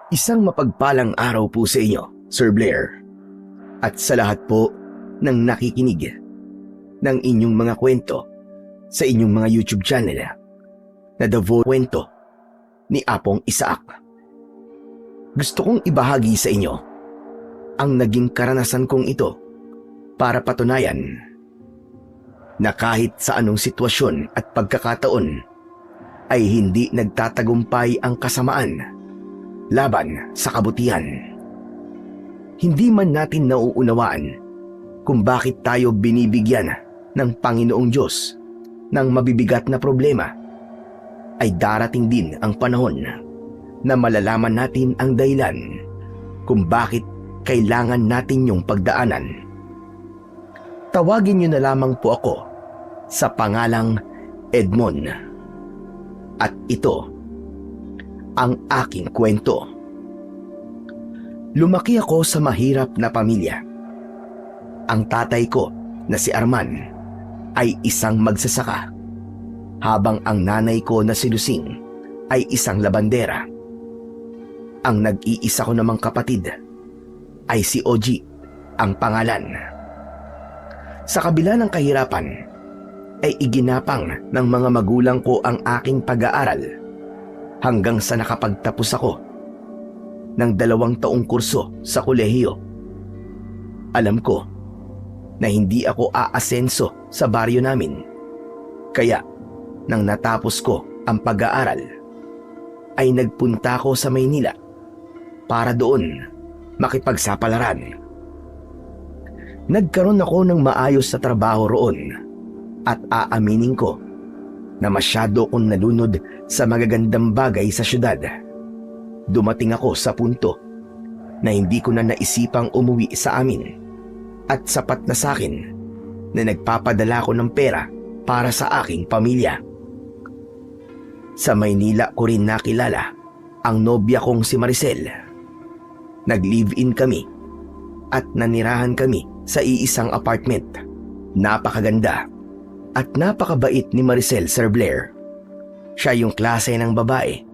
Isang mapagpalang araw po sa inyo, Sir Blair. At sa lahat po ng nakikinig ng inyong mga kwento sa inyong mga YouTube channel na The Kwento ni Apong Isaac. Gusto kong ibahagi sa inyo ang naging karanasan kong ito para patunayan na kahit sa anong sitwasyon at pagkakataon ay hindi nagtatagumpay ang kasamaan laban sa kabutihan. Hindi man natin nauunawaan kung bakit tayo binibigyan ng Panginoong Diyos ng mabibigat na problema, ay darating din ang panahon na malalaman natin ang dahilan kung bakit kailangan natin yung pagdaanan. Tawagin niyo na lamang po ako sa pangalang Edmond. At ito ang aking kwento. Lumaki ako sa mahirap na pamilya. Ang tatay ko na si Arman ay isang magsasaka, habang ang nanay ko na si Lusing ay isang labandera. Ang nag-iisa ko namang kapatid ay si Oji ang pangalan. Sa kabila ng kahirapan ay iginapang ng mga magulang ko ang aking pag-aaral hanggang sa nakapagtapos ako ng 2 taong kurso sa kolehiyo. Alam ko na hindi ako aasenso sa baryo namin, kaya nang natapos ko ang pag-aaral ay nagpunta ako sa Maynila para doon makipagsapalaran. Nagkaroon ako ng maayos na trabaho roon at aaminin ko na masyado kong nalunod sa magagandang bagay sa syudad. Dumating ako sa punto na hindi ko na naisipang umuwi sa amin at sapat na sa akin na nagpapadala ko ng pera para sa aking pamilya. Sa Maynila ko rin nakilala ang nobya kong si Maricel. Nag-live-in kami at nanirahan kami sa iisang apartment. Napakaganda at napakabait ni Maricel, Sir Blair. Siya yung klase ng babae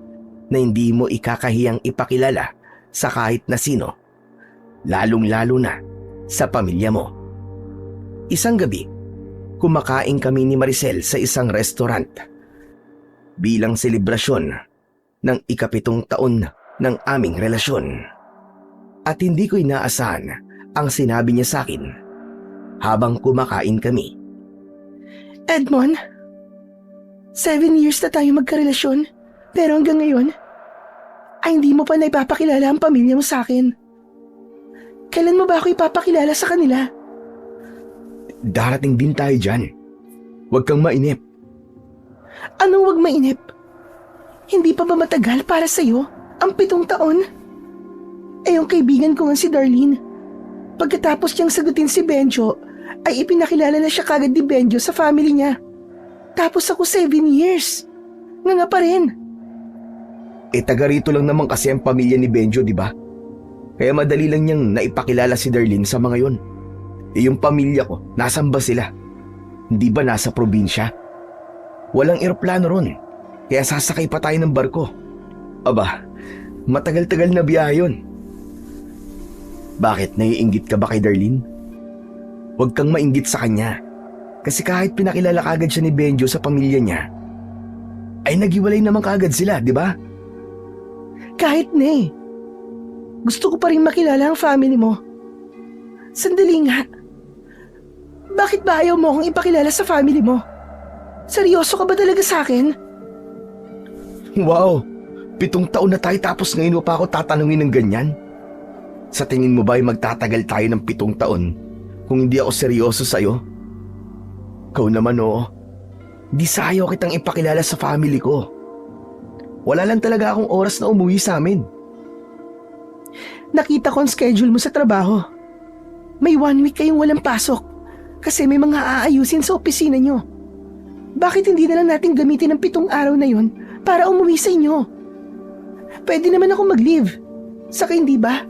na hindi mo ikakahiyang ipakilala sa kahit na sino, lalong-lalo na sa pamilya mo. Isang gabi, kumakain kami ni Maricel sa isang restaurant bilang selebrasyon ng 7 taon ng aming relasyon. At hindi ko inaasahan ang sinabi niya sa akin habang kumakain kami. Edmond, 7 years na tayo magkarelasyon, pero hanggang ngayon ay hindi mo pa naipapakilala ang pamilya mo sa akin. Kailan mo ba ako ipapakilala sa kanila? Darating din tayo dyan. Huwag kang mainip. Anong wag mainip? Hindi pa ba matagal para sa'yo ang 7 taon? Eh yung kaibigan ko nga si Darlene, pagkatapos niyang sagutin si Benjo, ay ipinakilala na siya kagad ni Benjo sa family niya. Tapos ako 7 years. Nga pa rin. Taga rito lang naman kasi ang pamilya ni Benjo, di ba? Kaya madali lang niyang naipakilala si Darlene sa mga yon. Yung pamilya ko, nasan ba sila? Hindi ba nasa probinsya? Walang eroplano ron, kaya sasakay pa tayo ng barko. Aba, matagal-tagal na biyahe yun. Bakit, naiinggit ka ba kay Darlene? Huwag kang mainggit sa kanya. Kasi kahit pinakilala kagad siya ni Benjo sa pamilya niya, ay naghiwalay naman kagad sila, di ba? Kahit na eh. Gusto ko pa rin makilala ang family mo. Sandali nga. Bakit ba ayaw mo akong ipakilala sa family mo? Seryoso ka ba talaga sa akin? Wow! 7 taon na tayo tapos ngayon mo pa ako tatanungin ng ganyan? Sa tingin mo ba ay magtatagal tayo ng 7 taon kung hindi ako seryoso sa'yo? Ikaw naman di sayo kitang ipakilala sa family ko. Wala lang talaga akong oras na umuwi sa amin. Nakita ko ang schedule mo sa trabaho. May 1 week kayong walang pasok kasi may mga aayusin sa opisina nyo. Bakit hindi na lang natin gamitin ang 7 araw na yon para umuwi sa inyo? Pwede naman ako mag-leave. Saka hindi ba?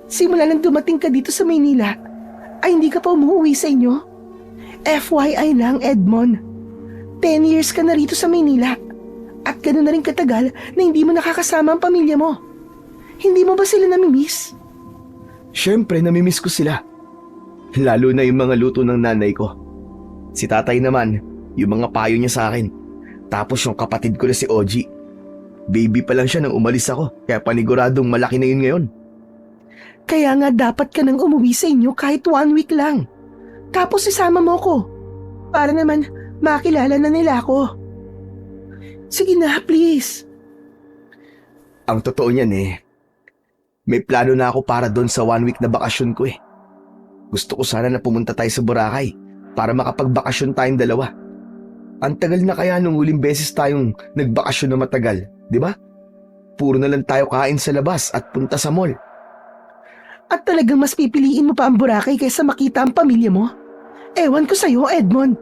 Simula nang dumating ka dito sa Maynila, ay hindi ka pa umuwi sa inyo? FYI lang, Edmond. 10 years ka na rito sa Maynila. At gano'n na rin katagal na hindi mo nakakasama ang pamilya mo. Hindi mo ba sila namimiss? Siyempre, namimiss ko sila. Lalo na yung mga luto ng nanay ko. Si tatay naman, yung mga payo niya sa akin. Tapos yung kapatid ko na si Oji. Baby pa lang siya nang umalis ako, kaya paniguradong malaki na yun ngayon. Kaya nga dapat ka nang umuwi sa inyo kahit 1 week lang. Tapos isama mo ko. Para naman makilala na nila ako. Sige na, please. Ang totoo niyan may plano na ako para doon sa 1 week na bakasyon ko eh. Gusto ko sana na pumunta tayo sa Boracay para makapagbakasyon tayong dalawa. Ang tagal na kaya nung huling beses tayong nagbakasyon na matagal, di ba? Puro na lang tayo kain sa labas at punta sa mall. At talagang mas pipiliin mo pa ang Boracay kaysa makita ang pamilya mo? Ewan ko sa'yo, Edmond.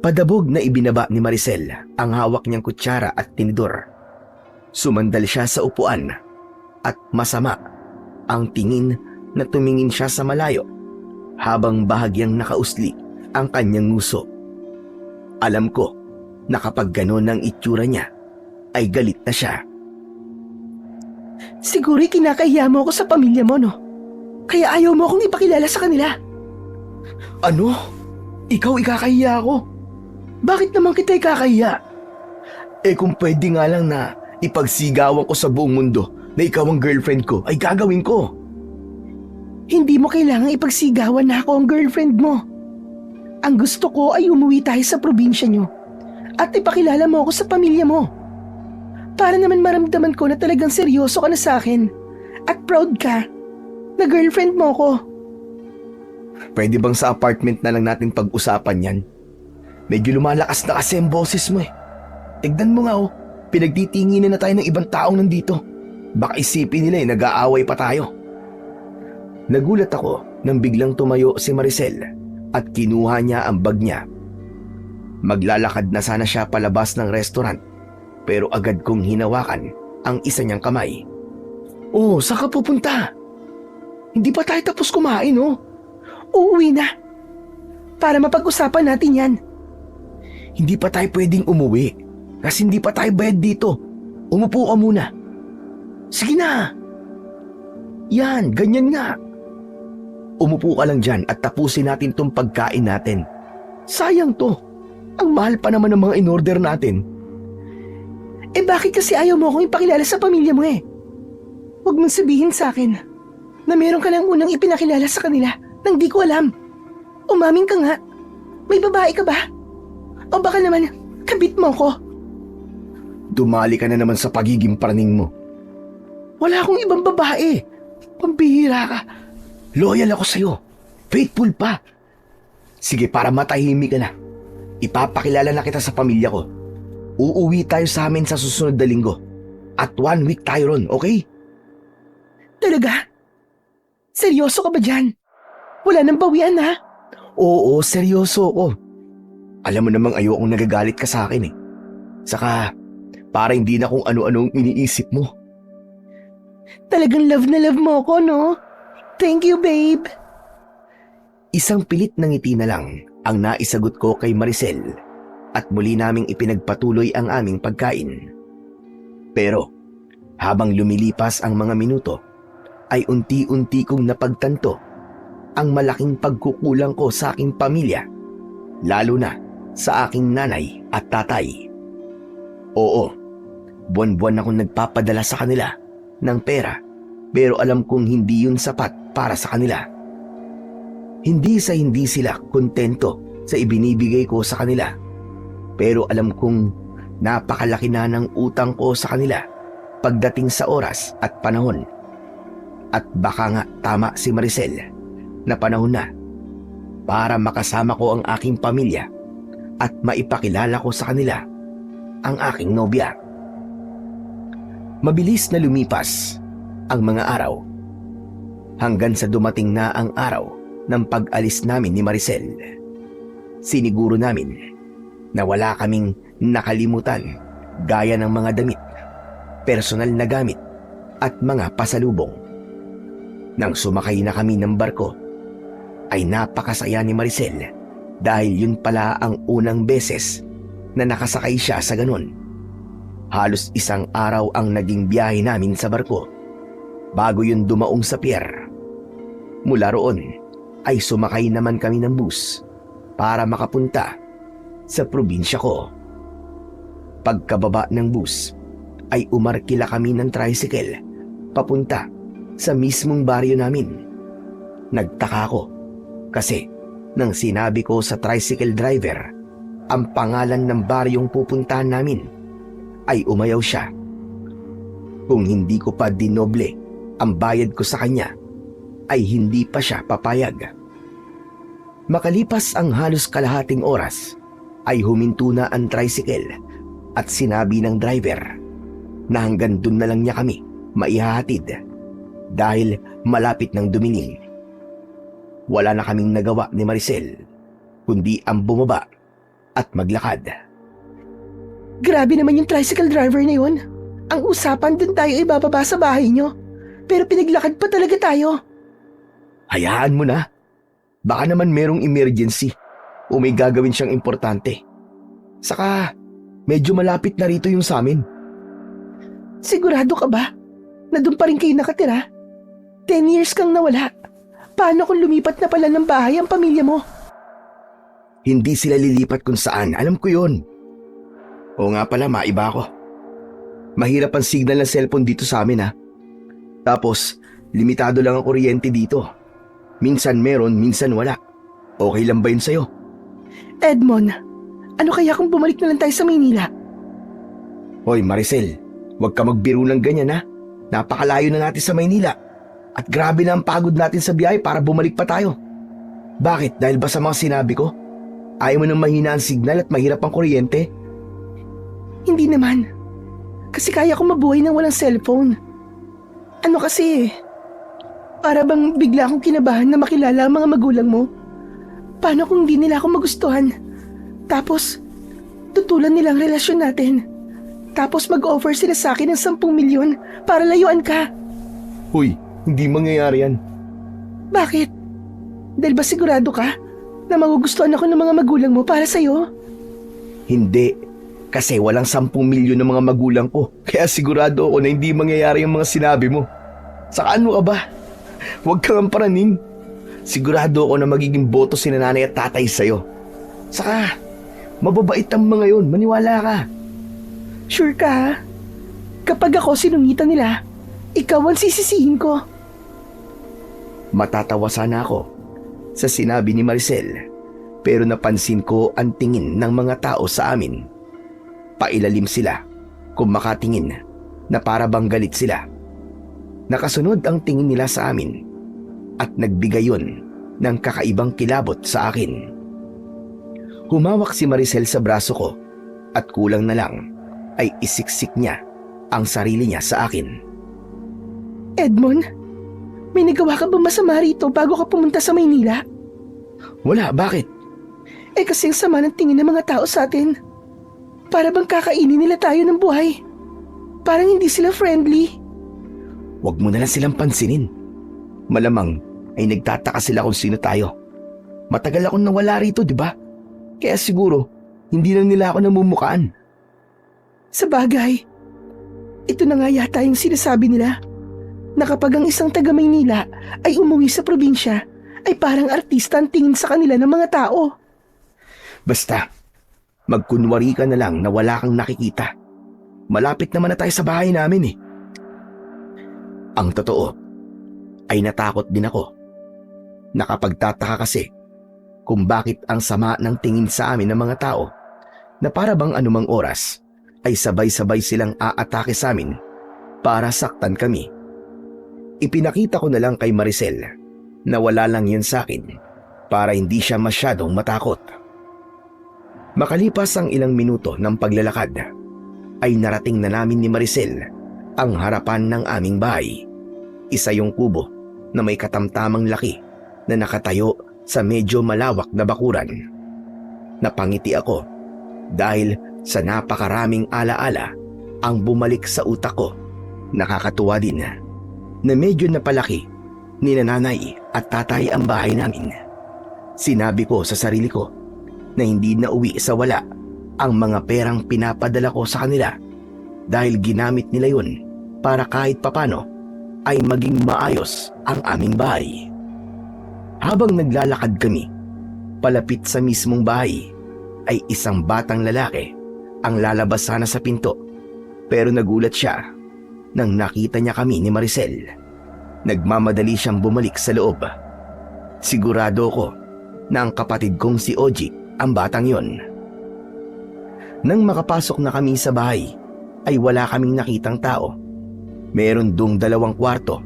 Padabog na ibinaba ni Maricel ang hawak niyang kutsara at tinidor. Sumandal siya sa upuan at masama ang tingin na tumingin siya sa malayo habang bahagyang nakausli ang kanyang nguso. Alam ko na kapag gano'n ang itsura niya ay galit na siya. Siguro'y kinakahiya mo ako sa pamilya mo, no? Kaya ayaw mo akong ipakilala sa kanila. Ano? Ikaw ikakahiya ako? Bakit naman kita ikakahiya? Kung pwede nga lang na ipagsigawan ko sa buong mundo na ikaw ang girlfriend ko, ay gagawin ko. Hindi mo kailangang ipagsigawan na ako ang girlfriend mo. Ang gusto ko ay umuwi tayo sa probinsya nyo at ipakilala mo ako sa pamilya mo. Para naman maramdaman ko na talagang seryoso ka na sa akin at proud ka na girlfriend mo ko. Pwede bang sa apartment na lang natin pag-usapan yan? Medyo lumalakas na kasi ang boses mo eh. Tignan mo nga pinagtitinginan na tayo ng ibang taong nandito. Baka isipin nila nag-aaway pa tayo. Nagulat ako nang biglang tumayo si Maricel at kinuha niya ang bag niya. Maglalakad na sana siya palabas ng restaurant pero agad kong hinawakan ang isa niyang kamay. Oh, saan ka pupunta? Hindi pa tayo tapos kumain Uuwi na. Para mapag-usapan natin yan. Hindi pa tayo pwedeng umuwi kasi hindi pa tayo bayad dito. Umupo ka muna. Sige na. Yan, ganyan nga. Umupo ka lang dyan at tapusin natin tong pagkain natin. Sayang to. Ang mahal pa naman ng mga in-order natin. Bakit kasi ayaw mo akong ipakilala sa pamilya mo Huwag mong sabihin sa akin na meron ka nang unang ipinakilala sa kanila nang di ko alam. Umamin ka nga. May babae ka ba? O baka naman kabit mo ko? Dumali ka na naman sa pagiging praning mo. Wala akong ibang babae. Pambihira ka. Loyal ako sa'yo. Faithful pa. Sige, para matahimik ka na. Ipapakilala na kita sa pamilya ko. Uuwi tayo sa amin sa susunod na linggo. At 1 week tayo ron, okay? Talaga? Seryoso ka ba dyan? Wala nang bawian ha? Oo, seryoso ako. Alam mo namang ayokong nagagalit ka sa akin Saka, para hindi na kung ano-anong iniisip mo. Talagang love na love mo ko, no? Thank you, babe. Isang pilit na ngiti na lang ang naisagot ko kay Maricel at muli naming ipinagpatuloy ang aming pagkain. Pero, habang lumilipas ang mga minuto, ay unti-unti kong napagtanto ang malaking pagkukulang ko sa aking pamilya, lalo na sa aking nanay at tatay. Oo, buwan-buwan akong nagpapadala sa kanila ng pera, pero alam kong hindi yun sapat para sa kanila. Hindi sila kontento sa ibinibigay ko sa kanila, pero alam kong napakalaki na ng utang ko sa kanila pagdating sa oras at panahon. At baka nga tama si Maricel na panahon na para makasama ko ang aking pamilya at maipakilala ko sa kanila ang aking nobya. Mabilis na lumipas ang mga araw hanggang sa dumating na ang araw ng pag-alis namin ni Maricel. Siniguro namin na wala kaming nakalimutan gaya ng mga damit, personal na gamit at mga pasalubong. Nang sumakay na kami ng barko, ay napakasaya ni Maricel dahil yun pala ang unang beses na nakasakay siya sa ganon. Halos isang araw ang naging biyahe namin sa barko bago yun dumaong sa pier. Mula roon ay sumakay naman kami ng bus para makapunta sa probinsya ko. Pagkababa ng bus ay umarkila kami ng tricycle papunta sa mismong baryo namin. Nagtaka ako kasi nang sinabi ko sa tricycle driver ang pangalan ng baryong pupuntahan namin ay umayaw siya. Kung hindi ko pa dinoble ang bayad ko sa kanya ay hindi pa siya papayag. Makalipas ang halos kalahating oras ay huminto na ang tricycle at sinabi ng driver na hanggang dun na lang niya kami maihahatid dahil malapit ng dumiling. Wala na kaming nagawa ni Maricel kundi ang bumaba at maglakad. Grabe naman yung tricycle driver na yun. Ang usapan dun tayo ay bababa sa bahay nyo. Pero pinaglakad pa talaga tayo. Hayaan mo na. Baka naman merong emergency o may gagawin siyang importante. Saka medyo malapit na rito yung sa amin. Sigurado ka ba na dun pa rin kayo nakatira? 10 years kang nawala. Paano kung lumipat na pala ng bahay ang pamilya mo? Hindi sila lilipat kung saan. Alam ko yun. Oo nga pala, maiba ako. Mahirap ang signal ng cellphone dito sa amin, ha. Tapos, limitado lang ang kuryente dito. Minsan meron, minsan wala. Okay lang ba yun sa'yo? Edmond, ano kaya kung bumalik na lang tayo sa Maynila? Hoy Maricel, huwag ka magbiro ng ganyan, ha. Napakalayo na natin sa Maynila. At grabe na ang pagod natin sa biyahe para bumalik pa tayo. Bakit? Dahil ba sa mga sinabi ko? Ayaw mo nang mahina ang signal at mahirap ang kuryente? Hindi naman. Kasi kaya kong mabuhay nang walang cellphone. Ano kasi, para bang bigla akong kinabahan na makilala ang mga magulang mo. Paano kung di nila ako magustuhan? Tapos, tutulan nila ang relasyon natin. Tapos mag-offer sila sa akin ng 10 milyon para layuan ka. Hoy, hindi mangyayari yan. Bakit? Dahil ba sigurado ka na magugustuhan ako ng mga magulang mo para sa'yo? Hindi. Kasi walang 10 milyon ng mga magulang ko. Kaya sigurado ako na hindi mangyayari yung mga sinabi mo. Saka ano ka ba? Huwag kang paraning. Sigurado ako na magiging boto si nanay at tatay sa'yo. Saka, mababait ang mga yun. Maniwala ka. Sure ka ha? Kapag ako sinungitan nila, ikaw ang sisisihin ko. Matatawa sana ako sa sinabi ni Maricel, pero napansin ko ang tingin ng mga tao sa amin. Pailalim sila kung makatingin na para bang galit sila. Nakasunod ang tingin nila sa amin at nagbigay yun ng kakaibang kilabot sa akin. Humawak si Maricel sa braso ko at kulang na lang ay isiksik niya ang sarili niya sa akin. Edmond, may nagawa ka ba masama rito bago ka pumunta sa Maynila? Wala, bakit? Kasi ang sama ng tingin ng mga tao sa atin. Para bang kakainin nila tayo ng buhay. Parang hindi sila friendly. Huwag mo na lang silang pansinin. Malamang ay nagtataka sila kung sino tayo. Matagal akong nawala rito, di ba? Kaya siguro, hindi na nila ako namumukaan. Sa bagay, ito na nga yata yung sinasabi nila. Na kapag ang isang taga Maynila ay umuwi sa probinsya, ay parang artista ang tingin sa kanila ng mga tao. Basta, magkunwari ka na lang na wala kang nakikita. Malapit naman na tayo sa bahay namin eh. Ang totoo, ay natakot din ako. Nakapagtataka kasi kung bakit ang sama ng tingin sa amin ng mga tao na para bang anumang oras ay sabay-sabay silang aatake sa amin para saktan kami. Ipinakita ko na lang kay Maricel na wala lang yun sa akin para hindi siya masyadong matakot. Makalipas ang ilang minuto ng paglalakad, ay narating na namin ni Maricel ang harapan ng aming bahay. Isa yung kubo na may katamtamang laki na nakatayo sa medyo malawak na bakuran. Napangiti ako dahil sa napakaraming alaala ang bumalik sa utak ko. Nakakatuwa din na medyo napalaki ni nanay at tatay ang bahay namin. Sinabi ko sa sarili ko na hindi na uwi sa wala ang mga perang pinapadala ko sa kanila dahil ginamit nila yun para kahit papano ay maging maayos ang aming bahay. Habang naglalakad kami, palapit sa mismong bahay, ay isang batang lalaki ang lalabas sana sa pinto. Pero nagulat siya nang nakita niya kami ni Maricel. Nagmamadali siyang bumalik sa loob. Sigurado ko na ang kapatid kong si Oji ang batang yon. Nang makapasok na kami sa bahay, ay wala kaming nakitang tao. Meron dong 2 kwarto.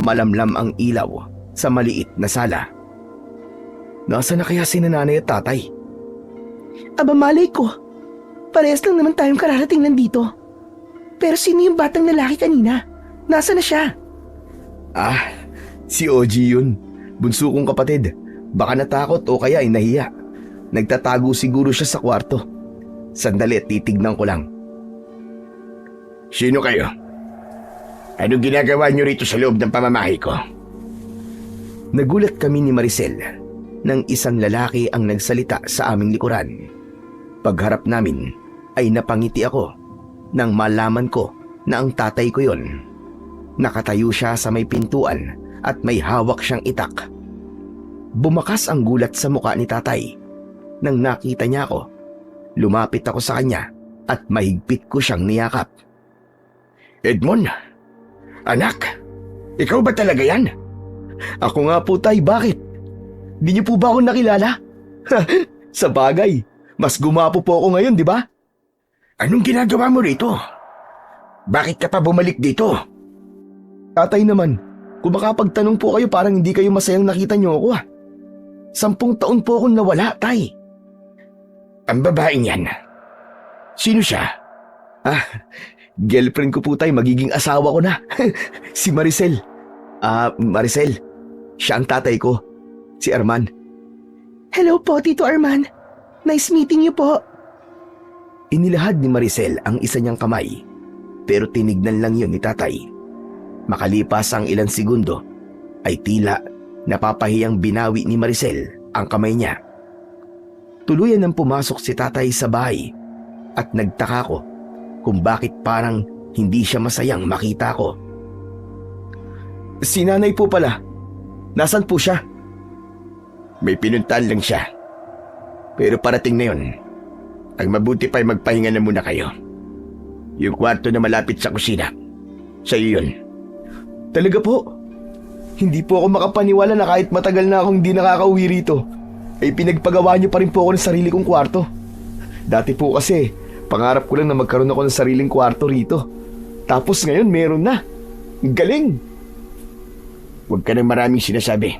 Malamlam ang ilaw sa maliit na sala. Nasaan na kaya si nanay at tatay? Aba malay ko, parehas lang naman tayong kararating nandito. Pero sino yung batang lalaki kanina? Nasa na siya? Ah, si Oji yun. Bunso kong kapatid. Baka natakot o kaya ay nahiya. Nagtatago siguro siya sa kwarto. Sandali at titignan ko lang. Sino kayo? Anong ginagawa niyo rito sa loob ng pamamahay ko? Nagulat kami ni Maricel nang isang lalaki ang nagsalita sa aming likuran. Pagharap namin ay napangiti ako nang malaman ko na ang tatay ko yon. Nakatayo siya sa may pintuan at may hawak siyang itak. Bumakas ang gulat sa muka ni tatay. Nang nakita niya ako, lumapit ako sa kanya at mahigpit ko siyang niyakap. Edmond, anak, ikaw ba talaga yan? Ako nga po tay, bakit? Di niyo po ba ako nakilala? Sa bagay, mas gumapo po ako ngayon, di ba? Anong ginagawa mo rito? Bakit ka pa bumalik dito? Tatay naman, kung makapagtanong po kayo parang hindi kayo masayang nakita niyo ako 10 taon po akong nawala, tay. Ang babaeng yan, sino siya? Girlfriend ko po tay, magiging asawa ko na. Si Maricel. Maricel, siya ang tatay ko, si Arman. Hello po, Tito Arman. Nice meeting you po. Inilahad ni Maricel ang isa niyang kamay, pero tinignan lang yun ni tatay. Makalipas ang ilang segundo, ay tila napapahiyang binawi ni Maricel ang kamay niya. Tuluyan nang pumasok si tatay sa bahay at nagtaka ko kung bakit parang hindi siya masayang makita ko. Si nanay po pala, nasan po siya? May pinuntahan lang siya. Pero parating na yun. Ang mabuti pa ay magpahinga na muna kayo. Yung kwarto na malapit sa kusina, sa'yo yun. Talaga po? Hindi po ako makapaniwala na kahit matagal na akong hindi nakakauwi rito, ay pinagpagawa niyo pa rin po ako ng sarili kong kwarto. Dati po kasi, pangarap ko lang na magkaroon ako ng sariling kwarto rito. Tapos ngayon meron na. Galing! Huwag ka nang maraming sinasabi.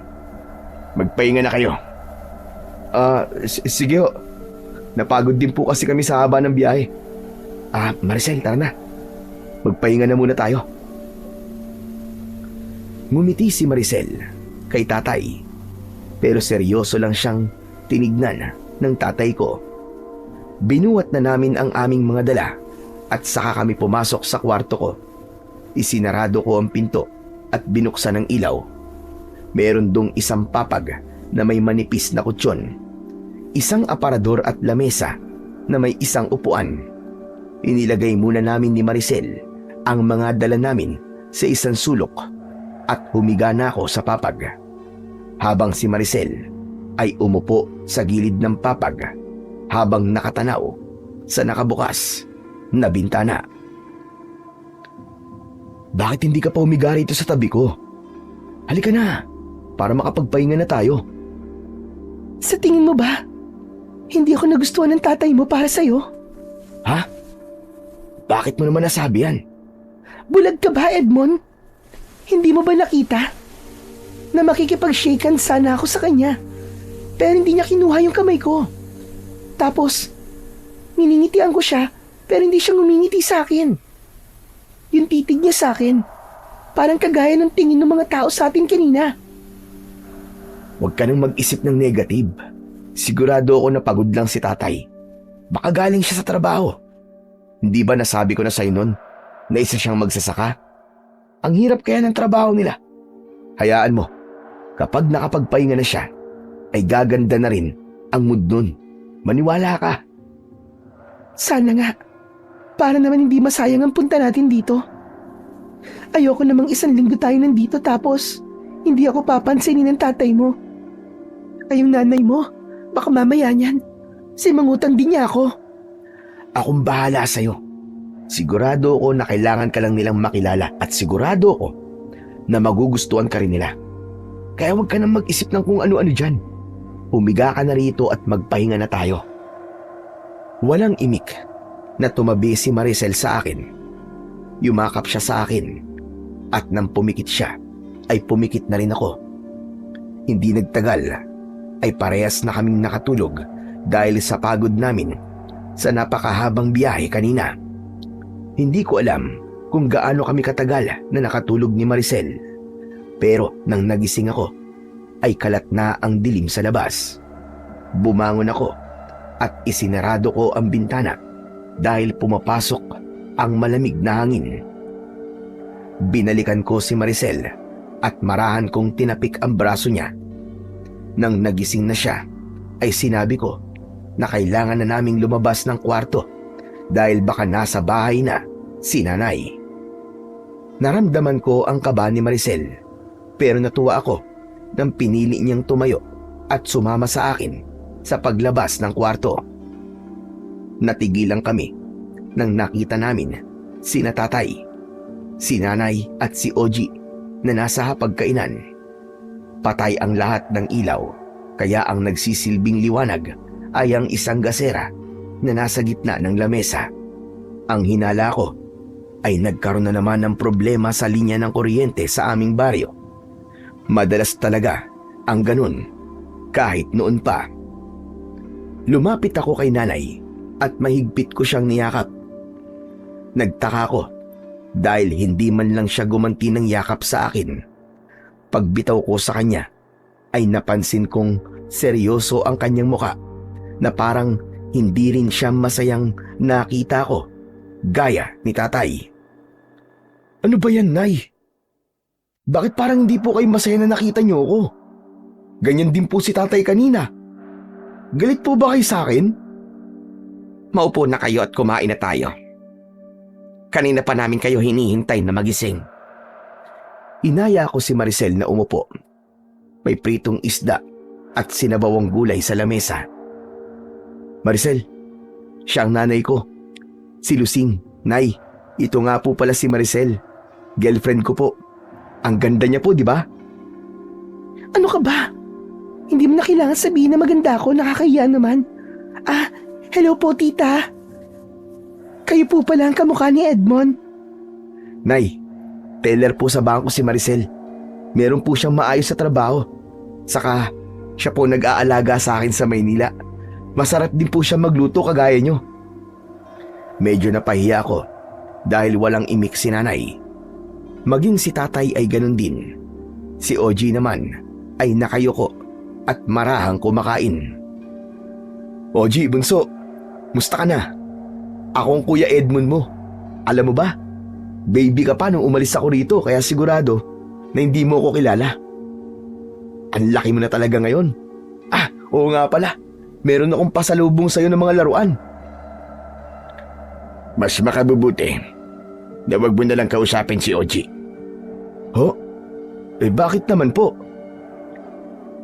Magpahinga na kayo. Sige ho. Napagod din po kasi kami sa haba ng biyahe. Maricel, tara na. Magpahinga na muna tayo. Ngumiti si Maricel kay tatay, pero seryoso lang siyang tinignan ng tatay ko. Binuhat na namin ang aming mga dala at saka kami pumasok sa kwarto ko. Isinarado ko ang pinto at binuksan ang ilaw. Meron dong isang papag na may manipis na kutsyon, isang aparador at lamesa na may isang upuan. Inilagay muna namin ni Maricel ang mga dala namin sa isang sulok at humiga na ako sa papag, habang si Maricel ay umupo sa gilid ng papag habang nakatanaw sa nakabukas na bintana. Bakit hindi ka pa humiga rito sa tabi ko? Halika na, para makapagpahinga na tayo. Sa tingin mo ba, hindi ako nagustuhan ng tatay mo para sa'yo? Ha? Bakit mo naman nasabi yan? Bulag ka ba, Edmond? Hindi mo ba nakita na makikipag-shaken sana ako sa kanya, pero hindi niya kinuha yung kamay ko? Tapos, niningitian ko siya, pero hindi siya ngumingiti sa akin. Yung titig niya sa akin, parang kagaya ng tingin ng mga tao sa atin kanina. Huwag ka nang mag-isip ng negative. Sigurado ako na pagod lang si tatay. Baka galing siya sa trabaho. Hindi ba nasabi ko na sa'yo nun na isa siyang magsasaka? Ang hirap kaya ng trabaho nila. Hayaan mo, kapag nakapagpahinga na siya, ay gaganda na rin ang mood nun. Maniwala ka. Sana nga, para naman hindi masayang ang punta natin dito. Ayoko namang 1 linggo tayo nandito tapos hindi ako papansinin ng tatay mo. Ay yung nanay mo, baka mamaya niyan. Mangutang din niya ako. Akong bahala sa'yo. Sigurado ako na kailangan ka lang nilang makilala at sigurado ako na magugustuhan ka rin nila. Kaya huwag ka nang mag-isip ng kung ano-ano dyan. Humiga ka na rito at magpahinga na tayo. Walang imik na tumabi si Maricel sa akin. Yumakap siya sa akin at nang pumikit siya ay pumikit na rin ako. Hindi nagtagal ay parehas na kaming nakatulog dahil sa pagod namin sa napakahabang biyahe kanina. Hindi ko alam kung gaano kami katagal na nakatulog ni Maricel. Pero nang nagising ako ay kalat na ang dilim sa labas. Bumangon ako at isinarado ko ang bintana dahil pumapasok ang malamig na hangin. Binalikan ko si Maricel at marahan kong tinapik ang braso niya. Nang nagising na siya ay sinabi ko na kailangan na naming lumabas ng kwarto dahil baka nasa bahay na si nanay. Naramdaman ko ang kaba ni Maricel pero natuwa ako nang pinili niyang tumayo at sumama sa akin sa paglabas ng kwarto. Natigilan kami nang nakita namin si tatay, si nanay at si Oji na nasa hapagkainan. Patay ang lahat ng ilaw kaya ang nagsisilbing liwanag ay ang isang gasera na nasa gitna ng lamesa. Ang hinala ko ay nagkaroon na naman ng problema sa linya ng kuryente sa aming baryo. Madalas talaga ang ganun kahit noon pa. Lumapit ako kay nanay at mahigpit ko siyang niyakap. Nagtaka ko dahil hindi man lang siya gumanti ng yakap sa akin. Pagbitaw ko sa kanya ay napansin kong seryoso ang kanyang muka na parang hindi rin siya masayang nakita ko gaya ni tatay. Ano ba yan, Nay? Bakit parang hindi po kayo masaya na nakita niyo ako? Ganyan din po si tatay kanina. Galit po ba kayo sa akin? Maupo na kayo at kumain na tayo. Kanina pa namin kayo hinihintay na magising. Inaya ko si Maricel na umupo. May pritong isda at sinabawang gulay sa lamesa. Maricel, siya ang nanay ko. Si Lucing. Nay, ito nga po pala si Maricel. Girlfriend ko po. Ang ganda niya po, di ba? Ano ka ba? Hindi mo na kailangan sabihin na maganda ako, nakakahiya naman. Hello po tita. Kayo po pala ang kamukha ni Edmond. Nay, teller po sa bangko si Maricel. Meron po siyang maayos sa trabaho. Saka, siya po nag-aalaga sa akin sa Maynila. Masarap din po siya magluto kagaya nyo. Medyo napahiya ako dahil walang imik si nanay. Maging si tatay ay ganun din. Si Oji naman ay nakayuko at marahang kumakain. Oji, bunso, musta ka na? Ako ang Kuya Edmond mo. Alam mo ba, baby ka pa nung umalis ako rito kaya sigurado na hindi mo ko kilala. Ang laki mo na talaga ngayon. Oo nga pala, meron akong pasalubong sa'yo ng mga laruan. Mas makabubuti na wag mo na lang kausapin si Oji. Ho? Bakit naman po?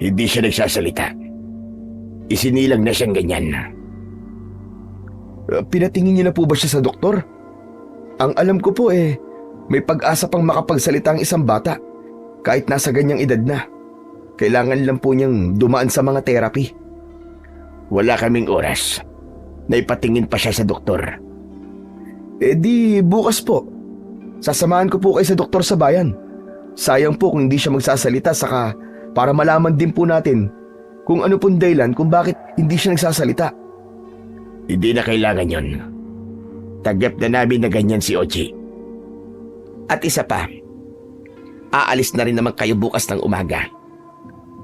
Hindi siya nagsasalita. Isinilang na siyang ganyan. Pinatingin niyo na po ba siya sa doktor? Ang alam ko po may pag-asa pang makapagsalita ang isang bata kahit nasa ganyang edad na. Kailangan lang po niyang dumaan sa mga therapy. Wala kaming oras. Naipatingin pa siya sa doktor. Di bukas po. Sasamahan ko po kayo sa doktor sa bayan. Sayang po kung hindi siya magsasalita saka para malaman din po natin kung ano pong dahilan kung bakit hindi siya nagsasalita. Hindi na kailangan yon. Tanggap na namin na ganyan si Oji. At isa pa, aalis na rin naman kayo bukas ng umaga.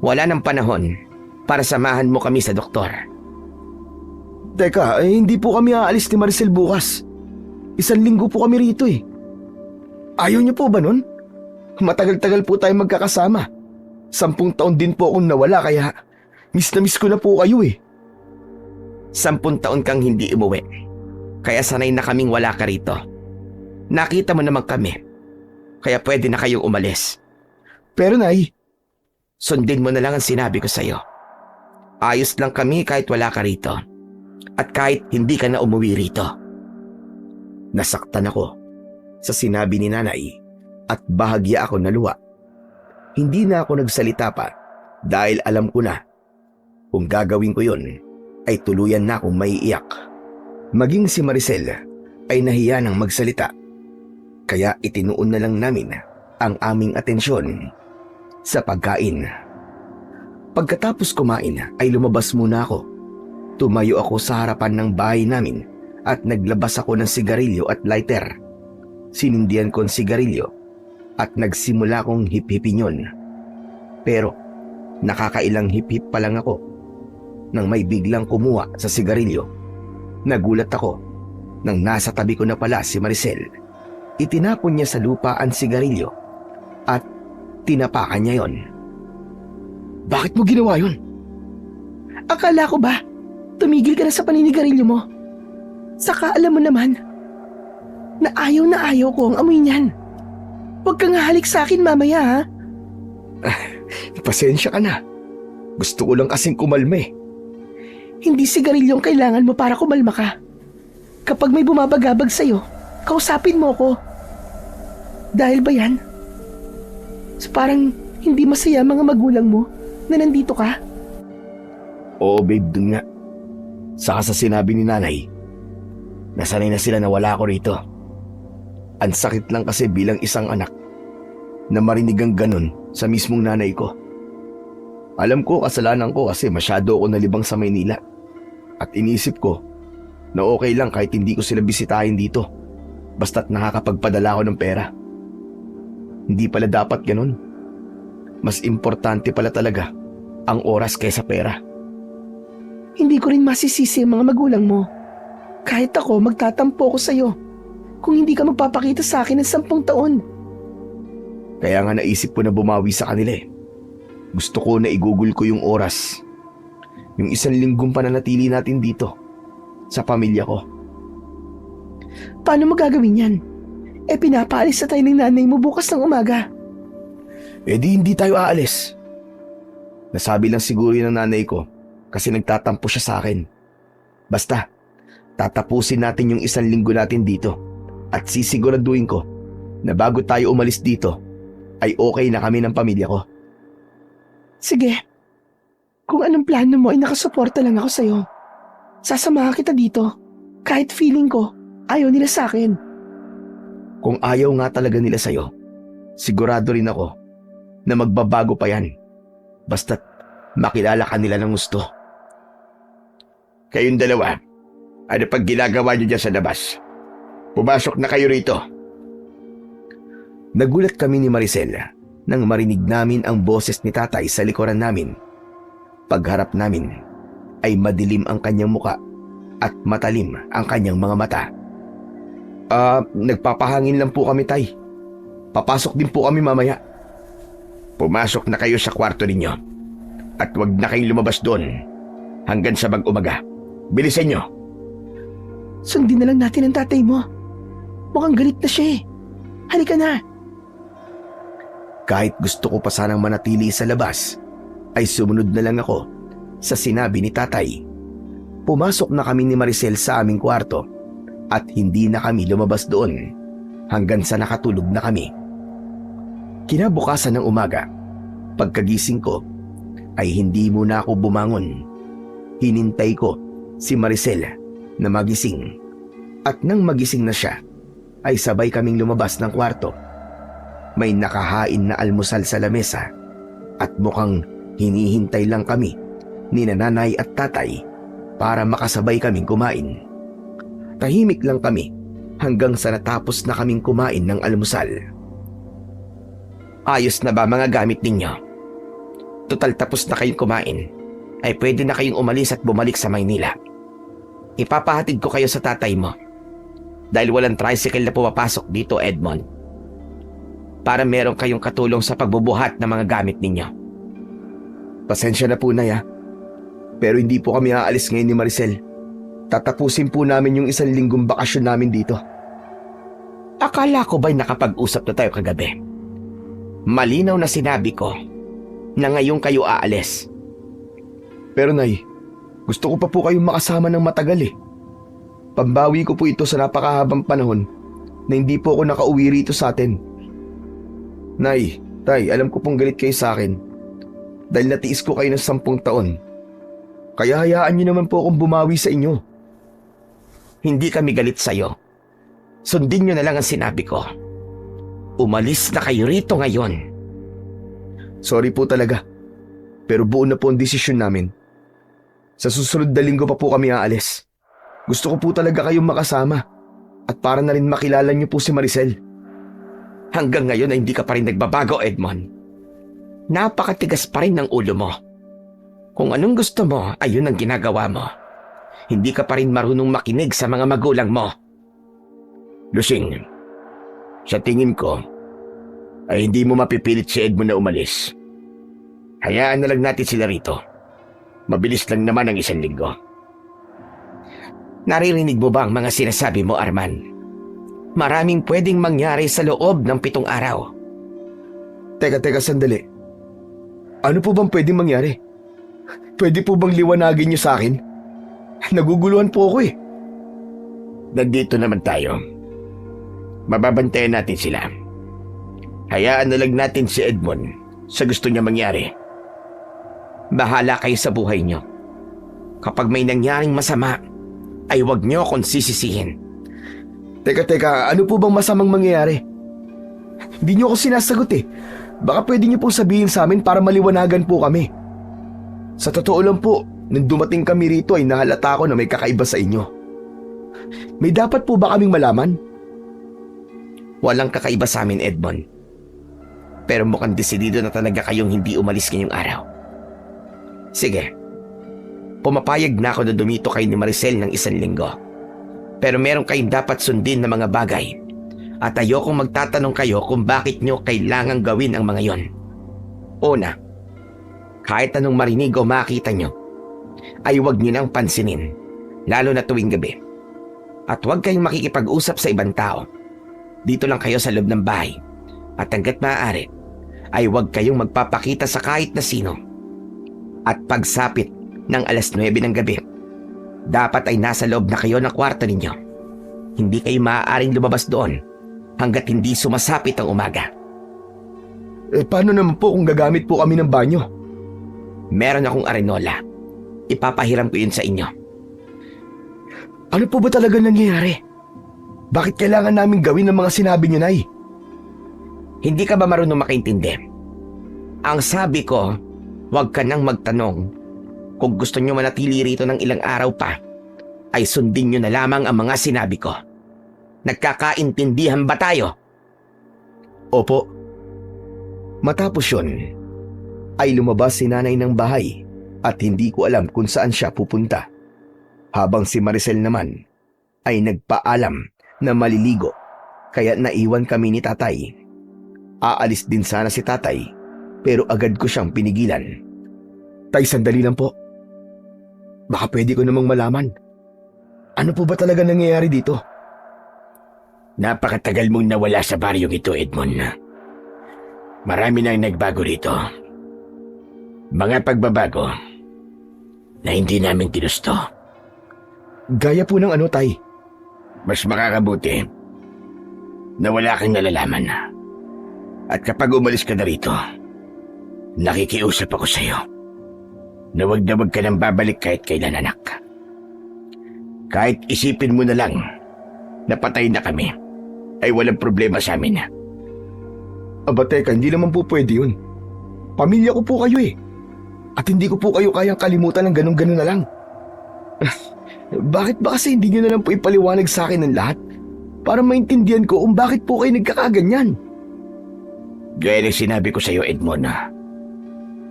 Wala nang panahon para samahan mo kami sa doktor. Teka, hindi po kami aalis ni Maricel bukas. 1 linggo po kami rito Ayaw niyo po ba nun? Matagal-tagal po tayo magkakasama. 10 taon din po akong nawala kaya miss na miss ko na po kayo 10 taon kang hindi umuwi. Kaya sanay na kaming wala ka rito. Nakita mo naman kami. Kaya pwede na kayong umalis. Pero Nay, Sundin mo na lang ang sinabi ko sa'yo. Ayos lang kami kahit wala ka rito. At kahit hindi ka na umuwi rito. Nasaktan ako sa sinabi ni nanay at bahagya ako naluwa. Hindi na ako nagsalita pa dahil alam ko na kung gagawin ko yon ay tuluyan na akong maiiyak. Maging si Maricel ay nahiya ng magsalita. Kaya itinuon na lang namin ang aming atensyon sa pagkain. Pagkatapos kumain ay lumabas muna ako. Tumayo ako sa harapan ng bahay namin at naglabas ako ng sigarilyo at lighter. Sinindihan ko ang sigarilyo at nagsimula kong hip-hipin yun. Pero nakakailang hip-hip pa lang ako nang may biglang kumuha sa sigarilyo. Nagulat ako nang nasa tabi ko na pala si Maricel. Itinapon niya sa lupa ang sigarilyo at tinapakan niya yon. bakit mo ginawa yun? Akala ko ba, tumigil ka na sa paninigarilyo mo? Saka alam mo naman, na ayaw ko ang amoy niyan. Huwag kang halik sa akin mamaya ha. Pasensya ka na. Gusto ko lang kasing kumalma eh. Hindi sigarilyo ang kailangan mo para kumalma ka. Kapag may bumabagabag sa'yo, kausapin mo ko. Dahil ba yan? So parang hindi masaya mga magulang mo na nandito ka? Oo babe, dun nga. Saka sa sinabi ni nanay, nasanay na sila na wala ako rito. Ang sakit lang kasi bilang isang anak na marinig ang ganun sa mismong nanay ko. Alam ko kasalanan ko kasi masyado ako nalibang sa Maynila. At inisip ko na okay lang kahit hindi ko sila bisitahin dito. Basta't nakakapagpadala ako ng pera. Hindi pala dapat ganun. Mas importante pala talaga ang oras kaysa pera. Hindi ko rin masisisi ang mga magulang mo. Kahit ako, magtatampo ko sa'yo kung hindi ka magpapakita sa akin ng 10 taon. Kaya nga naisip ko na bumawi sa kanila eh. Gusto ko na igugol ko yung oras. Yung 1 linggong pananatili natin dito sa pamilya ko. Paano mo gagawin yan? Pinapaalis na tayo ng nanay mo bukas ng umaga. Di hindi tayo aalis. Nasabi lang siguro yun ng nanay ko kasi nagtatampo siya sa akin. Basta, tatapusin natin yung 1 linggo natin dito at sisiguraduhin ko na bago tayo umalis dito ay okay na kami ng pamilya ko. Sige. Kung anong plano mo ay nakasuporta lang ako sa'yo. Sasamahan kita dito. Kahit feeling ko, ayaw nila sa akin. Kung ayaw nga talaga nila sa'yo, sigurado rin ako na magbabago pa yan. Basta't makilala ka nila ng gusto. Kayong dalawa, ano pag ginagawa niyo dyan sa labas? Pumasok na kayo rito. Nagulat kami ni Maricel nang marinig namin ang boses ni tatay sa likuran namin. Pagharap namin ay madilim ang kanyang muka at matalim ang kanyang mga mata. Nagpapahangin lang po kami, tay. Papasok din po kami mamaya. Pumasok na kayo sa kwarto ninyo. At huwag na kayong lumabas doon hanggang sa mag-umaga. Bilisan nyo. Sundin na lang natin ang tatay mo. Mukhang galit na siya eh. Halika na. Kahit gusto ko pa sanang manatili sa labas, ay sumunod na lang ako sa sinabi ni tatay. Pumasok na kami ni Maricel sa aming kwarto at hindi na kami lumabas doon hanggang sa nakatulog na kami. Kinabukasan ng umaga, pagkagising ko ay hindi muna ako bumangon. Hinintay ko si Maricel na magising at nang magising na siya ay sabay kaming lumabas ng kwarto. May nakahain na almusal sa lamesa at mukhang hinihintay lang kami ni nanay at tatay para makasabay kaming kumain. Tahimik lang kami hanggang sa natapos na kaming kumain ng almusal. Ayos na ba mga gamit ninyo? Total tapos na kayong kumain, ay pwede na kayong umalis at bumalik sa Maynila. Ipapahatid ko kayo sa tatay mo dahil walang tricycle na pumapasok dito, Edmond. Para meron kayong katulong sa pagbubuhat ng mga gamit ninyo. Pasensya na po, Nay, pero hindi po kami aalis ngayon ni Maricel. Tatapusin po namin yung 1 linggong bakasyon namin dito. Akala ko ba'y nakapag-usap na tayo kagabi? Malinaw na sinabi ko na ngayon kayo aalis. Pero Nay, gusto ko pa po kayong makasama ng matagal eh. Pambawi ko po ito sa napakahabang panahon na hindi po ako nakauwi rito sa atin. Nay, Tay, alam ko pong galit kayo sa akin dahil natiis ko kayo ng 10 taon. Kaya hayaan niyo naman po akong bumawi sa inyo. Hindi kami galit sa'yo. Sundin nyo na lang ang sinabi ko. Umalis na kayo rito ngayon. Sorry po talaga, pero buo na po ang desisyon namin. Sa susunod na linggo pa po kami aalis. Gusto ko po talaga kayong makasama at para na rin makilala niyo po si Maricel. Hanggang ngayon ay hindi ka pa rin nagbabago, Edmond. Napakatigas pa rin ng ulo mo. Kung anong gusto mo, ayun ang ginagawa mo. Hindi ka pa rin marunong makinig sa mga magulang mo. Lusing, sa tingin ko, ay hindi mo mapipilit si Edmond na umalis. Hayaan na lang natin sila rito. Mabilis lang naman ang 1 linggo. Naririnig mo ba ang mga sinasabi mo, Arman? Maraming pwedeng mangyari sa loob ng 7 araw. Teka, sandali. Ano po bang pwedeng mangyari? Pwede po bang liwanagin niyo sa akin? Naguguluhan po ako eh. Nandito naman tayo. Mababantayan natin sila. Hayaan na lang natin si Edmond sa gusto niya mangyari. Bahala kayo sa buhay niyo. Kapag may nangyaring masama, ay huwag niyo akong sisisihin. Teka, ano po bang masamang mangyayari? Hindi niyo ako sinasagot eh. Baka pwede niyo pong sabihin sa amin para maliwanagan po kami. Sa totoo lang po, nung dumating kami rito ay nahalata ko na may kakaiba sa inyo. May dapat po ba kaming malaman? Walang kakaiba sa amin, Edmond. Pero mukhang desidido na talaga kayong hindi umalis ngayong araw. Sige. Pumapayag na ako na dumito kayo ni Maricel ng 1 linggo. Pero meron kayong dapat sundin na mga bagay. At ayokong magtatanong kayo kung bakit nyo kailangang gawin ang mga yon. Una, kahit anong marinig o makita nyo, ay huwag nyo nang pansinin, lalo na tuwing gabi. At huwag kayong makikipag-usap sa ibang tao. Dito lang kayo sa loob ng bahay. At hanggat maaari, ay huwag kayong magpapakita sa kahit na sino. At pagsapit ng 9:00 ng gabi, dapat ay nasa loob na kayo ng kwarto ninyo. Hindi kayo maaaring lumabas doon hanggat hindi sumasapit ang umaga. Paano naman po kung gagamit po kami ng banyo? Meron akong arenola. Ipapahiram ko yun sa inyo. Ano po ba talaga nangyayari? Bakit kailangan namin gawin ang mga sinabi niyo, Nay? Hindi ka ba marunong makaintindi? Ang sabi ko, huwag ka nang magtanong. Kung gusto nyo manatili rito ng ilang araw pa, ay sundin nyo na lamang ang mga sinabi ko. Nagkakaintindihan ba tayo? Opo. Matapos yun, ay lumabas si nanay ng bahay at hindi ko alam kung saan siya pupunta. Habang si Maricel naman ay nagpaalam na maliligo kaya naiwan kami ni tatay. Aalis din sana si tatay pero agad ko siyang pinigilan. Tay, sandali lang po. Baka pwede ko namang malaman. Ano po ba talaga nangyayari dito? Napakatagal mong nawala sa baryong ito, Edmond. Marami nang nagbago rito. Mga pagbabago na hindi namin ginusto. Gaya po ng ano, Tay? Mas makakabuti na wala kang nalalaman. At kapag umalis ka na rito, nakikiusap ako sa'yo na wag ka nang babalik kahit kailan, anak. Kahit isipin mo na lang na patay na kami, ay walang problema sa amin. Aba teka, hindi naman po pwede yun. Pamilya ko po kayo eh. At hindi ko po kayo kayang kalimutan ng ganun-ganun na lang. Bakit ba kasi hindi nyo na lang po ipaliwanag sa akin ng lahat? Para maintindihan ko kung bakit po kayo nagkakaganyan. Gaya ng sinabi ko sa iyo, Edmond,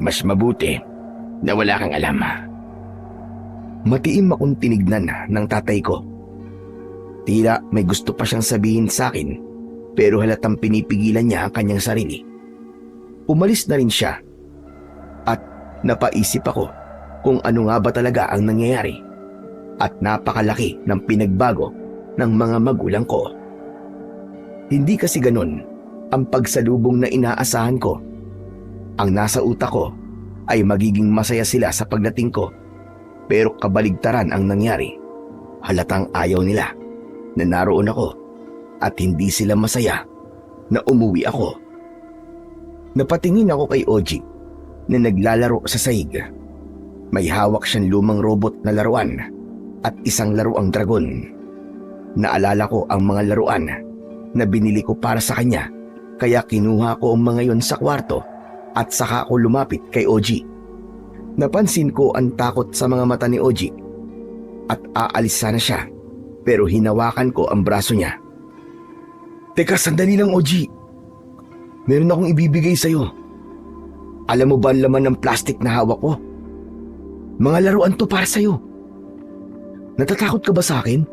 mas mabuti na wala kang alam. Matiim akong tinignan ng tatay ko. Tila may gusto pa siyang sabihin sa akin, pero halatang pinipigilan niya ang kanyang sarili. Umalis na rin siya. At napaisip ako kung ano nga ba talaga ang nangyayari. At napakalaki ng pinagbago ng mga magulang ko. Hindi kasi ganun ang pagsalubong na inaasahan ko. Ang nasa utak ko ay magiging masaya sila sa pagdating ko, pero kabaligtaran ang nangyari. Halatang ayaw nila na naroon ako at hindi sila masaya na umuwi ako. Napatingin ako kay Oji na naglalaro sa sahig. May hawak siyang lumang robot na laruan at isang laruang dragon. Naalala ko ang mga laruan na binili ko para sa kanya, kaya kinuha ko ang mga yon sa kwarto at saka ako lumapit kay Oji. Napansin ko ang takot sa mga mata ni Oji at aalis sana siya, pero hinawakan ko ang braso niya. Teka, sandali lang Oji. Meron akong ibibigay sa'yo. Alam mo ba ang laman ng plastic na hawak ko? Mga laruan to para sa'yo. Natatakot ka ba sa akin?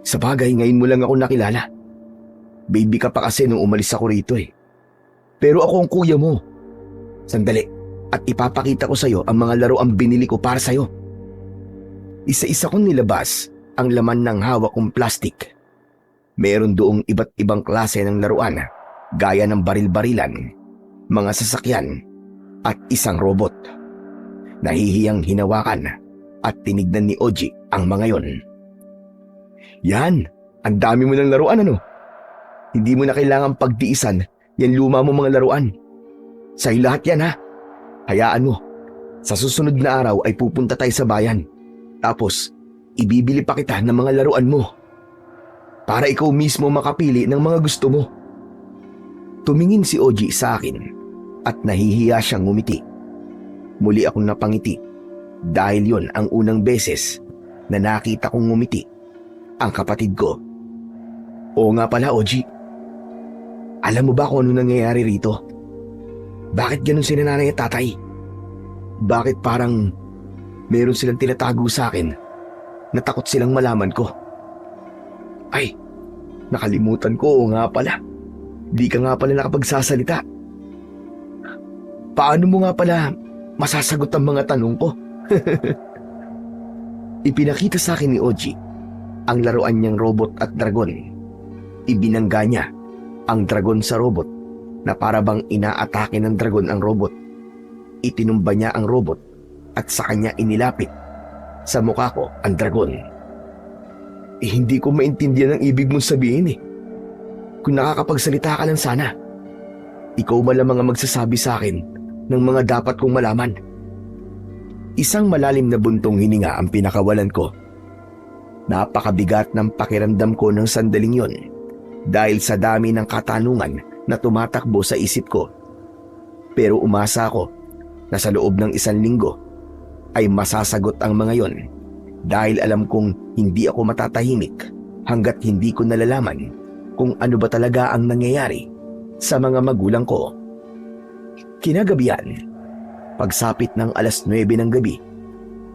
Sa bagay, ngayon mo lang ako nakilala. Baby ka pa kasi nung umalis ako rito eh. Pero ako ang kuya mo. Sandali, at ipapakita ko sa'yo ang mga laruang binili ko para sa'yo. Isa-isa kong nilabas ang laman ng hawak kong plastic. Meron doong iba't ibang klase ng laruan, gaya ng baril-barilan, mga sasakyan, at isang robot. Nahihiyang hinawakan at tinignan ni Oji ang mga yon. Yan, ang dami mo ng laruan ano? Hindi mo na kailangang pagtiisan yan luma mo mga laruan. Sa'yo lahat yan ha. Hayaan mo, sa susunod na araw ay pupunta tayo sa bayan. Tapos, ibibili pa kita ng mga laruan mo. Para ikaw mismo makapili ng mga gusto mo. Tumingin si Oji sa akin at nahihiya siyang ngumiti. Muli akong napangiti dahil yon ang unang beses na nakita kong ngumiti ang kapatid ko. Oo nga pala Oji, alam mo ba kung ano nangyayari rito? Bakit ganun si nanay at tatay? Bakit parang meron silang tinatago sa akin na takot silang malaman ko? Ay, nakalimutan ko, oo nga pala. Di ka nga pala nakapagsasalita. Paano mo nga pala masasagot ang mga tanong ko? Ipinakita sa akin ni Oji ang laruan niyang robot at dragon. Ibinangga niya ang dragon sa robot na para bang inaatake ng dragon ang robot. Itinumba niya ang robot at sa kanya inilapit sa mukha ko ang dragon. Hindi ko maintindihan ang ibig mong sabihin eh. Kung nakakapagsalita ka lang sana, ikaw malamang ang magsasabi sa akin ng mga dapat kong malaman. Isang malalim na buntong hininga ang pinakawalan ko. Napakabigat ng pakiramdam ko ng sandaling yon dahil sa dami ng katanungan na tumatakbo sa isip ko. Pero umasa ako na sa loob ng 1 linggo ay masasagot ang mga yon dahil alam kong hindi ako matatahimik hanggat hindi ko nalalaman kung ano ba talaga ang nangyayari sa mga magulang ko. Kinagabihan, pagsapit ng 9:00 ng gabi,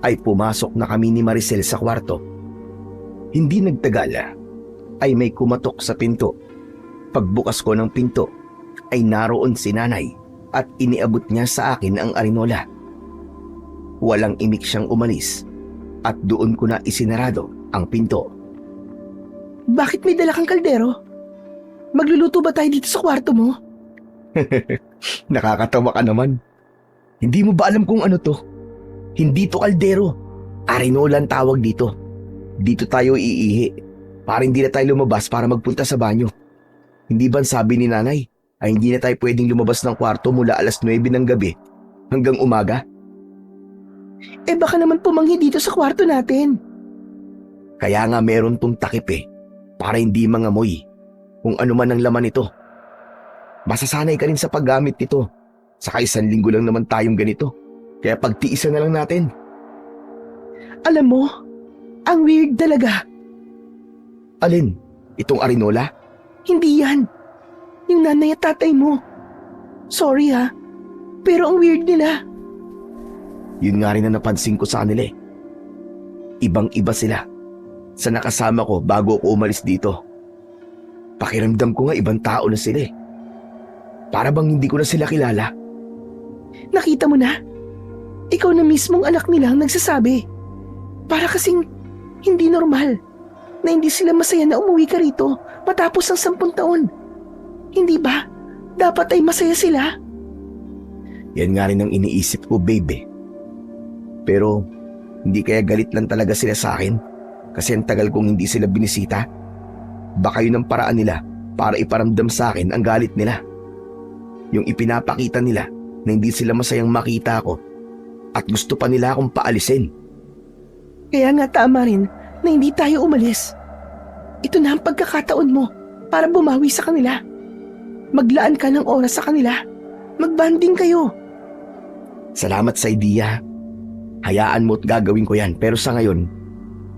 ay pumasok na kami ni Maricel sa kwarto. Hindi nagtagal ay may kumatok sa pinto. Pagbukas ko ng pinto ay naroon si nanay at iniabot niya sa akin ang arinola. Walang imik siyang umalis at doon ko na isinarado ang pinto. Bakit may dala kang kaldero? Magluluto ba tayo dito sa kwarto mo? Nakakatawa ka naman. Hindi mo ba alam kung ano to? Hindi to kaldero. Arinola ang tawag dito. Dito tayo iihi para hindi na tayo lumabas para magpunta sa banyo. Hindi ba sabi ni nanay ay hindi na tayo pwedeng lumabas ng kwarto mula 9:00 ng gabi hanggang umaga? Eh baka naman pumanghi dito sa kwarto natin. Kaya nga meron tong takip para hindi mangamoy kung ano man ang laman nito. Masasanay ka rin sa paggamit nito. Saka 1 linggo lang naman tayong ganito. Kaya pagtiisan na lang natin. Alam mo, ang weird talaga. Alin? Itong arinola? Hindi yan. Yung nanay at tatay mo. Sorry ha, pero ang weird nila. Yun nga rin na napansin ko sa kanila. Ibang-iba sila sa nakasama ko bago ako umalis dito. Pakiramdam ko nga ibang tao na sila. Para bang hindi ko na sila kilala. Nakita mo na? Ikaw na mismong anak nila ang nagsasabi. Para kasing hindi normal na hindi sila masaya na umuwi ka rito matapos ang 10 taon. Hindi ba? Dapat ay masaya sila. Yan nga rin ang iniisip ko, babe. Pero hindi kaya galit lang talaga sila sa akin kasi ang tagal kong hindi sila binisita. Baka yun ang paraan nila para iparamdam sa akin ang galit nila. Yung ipinapakita nila na hindi sila masayang makita ako at gusto pa nila akong paalisin. Kaya nga tama rin na hindi tayo umalis. Ito na ang pagkakataon mo para bumawi sa kanila. Maglaan ka ng oras sa kanila. Magbanding kayo. Salamat sa idea. Hayaan mo at gagawin ko yan, pero sa ngayon,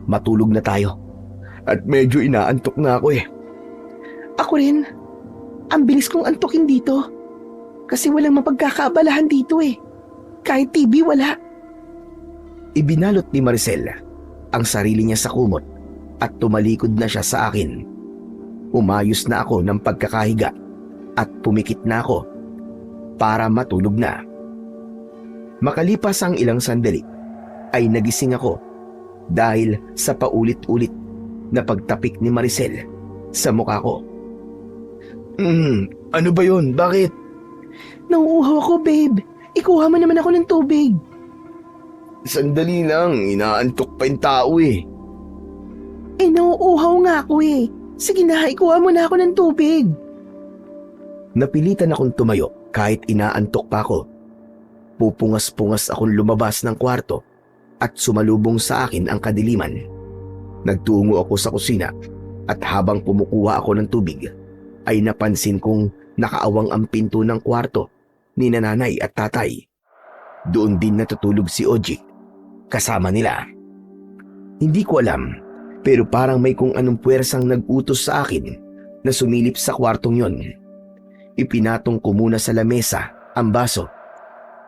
matulog na tayo. At medyo inaantok na ako eh. Ako rin. Ang bilis kong antukin dito. Kasi walang mapagkakaabalahan dito eh. Kahit TV wala. Ibinalot ni Maricel ang sarili niya sa kumot at tumalikod na siya sa akin. Umayos na ako ng pagkakahiga at pumikit na ako para matulog na. Makalipas ang ilang sandali ay nagising ako dahil sa paulit-ulit na pagtapik ni Maricel sa mukha ko. Ano ba yun? Bakit? Nauuhaw ako, babe. Ikuha mo naman ako ng tubig. Sandali lang, inaantok pa yung tao eh. Nauuhaw nga ako eh. Sige na, ikuha mo na ako ng tubig. Napilitan akong tumayo kahit inaantok pa ako. Pupungas-pungas akong lumabas ng kwarto at sumalubong sa akin ang kadiliman. Nagtungo ako sa kusina at habang kumukuha ako ng tubig ay napansin kong nakaawang ang pinto ng kwarto ni nanay at tatay. Doon din natutulog si Oji kasama nila. Hindi ko alam pero parang may kung anong puwersang nag-utos sa akin na sumilip sa kwartong yon. Ipinatong ko muna sa lamesa ang baso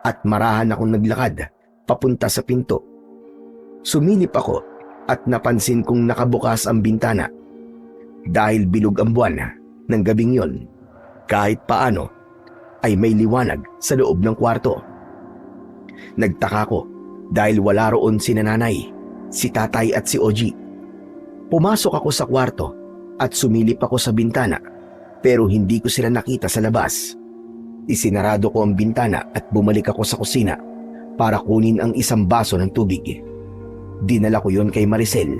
at marahan akong naglakad papunta sa pinto. Sumilip ako at napansin kong nakabukas ang bintana. Dahil bilog ang buwan ng gabing yon, kahit paano ay may liwanag sa loob ng kwarto. Nagtaka ko dahil wala roon si nanay, si tatay at si Oji. Pumasok ako sa kwarto at sumilip ako sa bintana pero hindi ko sila nakita sa labas. Isinarado ko ang bintana at bumalik ako sa kusina para kunin ang isang baso ng tubig. Dinala ko yon kay Maricel.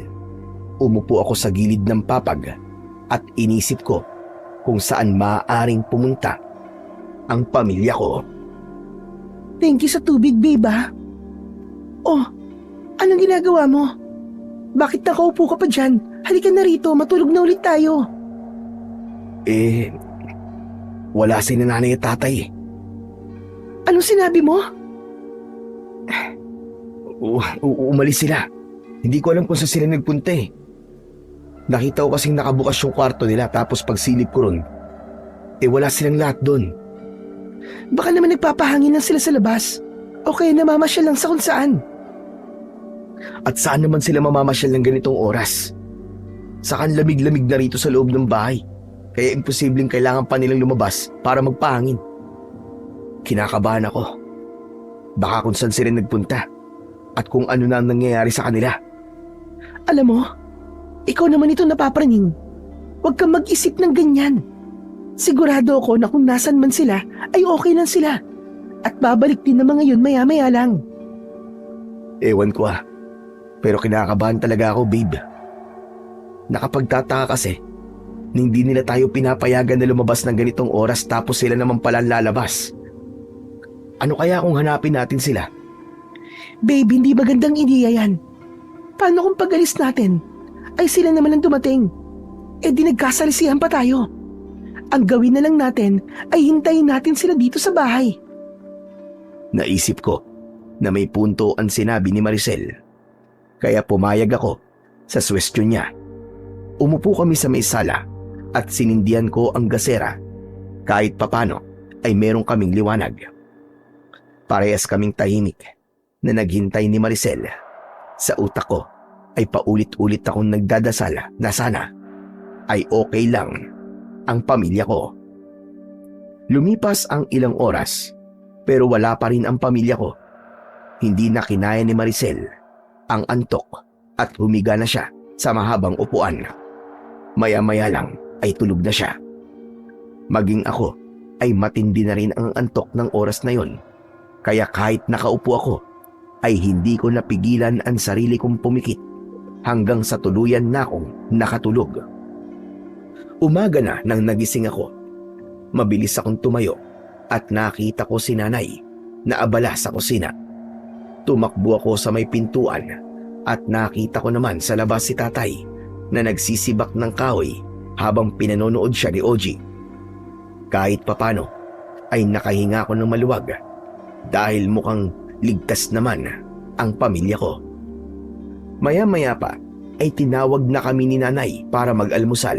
Umupo ako sa gilid ng papag at inisip ko kung saan maaaring pumunta ang pamilya ko. Thank you sa tubig, babe ah. Oh, anong ginagawa mo? Bakit nakaupo ka pa dyan? Halika na rito, matulog na ulit tayo. Wala si nanay at tatay. Anong sinabi mo? Umalis sila. Hindi ko alam kung saan sila nagpunta eh. Nakita ko kasing nakabukas yung kwarto nila tapos pagsilip ko ron, wala silang lahat doon. Baka naman nagpapahangin lang sila sa labas. O kaya namamasyal lang sa kung saan. At saan naman sila mamamasyal ng ganitong oras? Saka lamig-lamig na rito sa loob ng bahay. Kaya imposibleng kailangan pa nilang lumabas para magpahangin. Kinakabahan ako. Baka kung saan sila nagpunta at kung ano na ang nangyayari sa kanila. Alam mo, ikaw naman ito napapraning. Huwag kang mag-isip ng ganyan. Sigurado ako na kung nasan man sila ay okay lang sila. At babalik din ng mga yun maya-maya lang. Ewan ko ah. Pero kinakabahan talaga ako, babe. Nakapagtataka kasi na hindi nila tayo pinapayagan na lumabas ng ganitong oras tapos sila naman pala lalabas. Ano kaya kung hanapin natin sila? Babe, hindi magandang ideya yan. Paano kung pag-alis natin ay sila naman ang dumating? Di nagkasalisihan pa tayo. Ang gawin na lang natin ay hintayin natin sila dito sa bahay. Naisip ko na may punto ang sinabi ni Maricel. Kaya pumayag ako sa suwestyon niya. Umupo kami sa may sala at sinindihan ko ang gasera. Kahit papano ay meron kaming liwanag. Parehas kaming tahimik na naghintay ni Maricel. Sa utak ko ay paulit-ulit akong nagdadasal na sana ay okay lang ang pamilya ko. Lumipas ang ilang oras pero wala pa rin ang pamilya ko. Hindi na kinaya ni Maricel ang antok at humiga na siya sa mahabang upuan. Maya-maya lang ay tulog na siya. Maging ako ay matindi na rin ang antok ng oras na yon. Kaya kahit nakaupo ako, ay hindi ko napigilan ang sarili kong pumikit hanggang sa tuluyan na akong nakatulog. Umaga na nang nagising ako. Mabilis akong tumayo at nakita ko si nanay na abala sa kusina. Tumakbo ako sa may pintuan at nakita ko naman sa labas si tatay na nagsisibak ng kahoy habang pinanonood siya ni Oji. Kahit papano ay nakahinga ako ng maluwag dahil mukhang ligtas naman ang pamilya ko. Maya-maya pa ay tinawag na kami ni nanay para mag-almusal.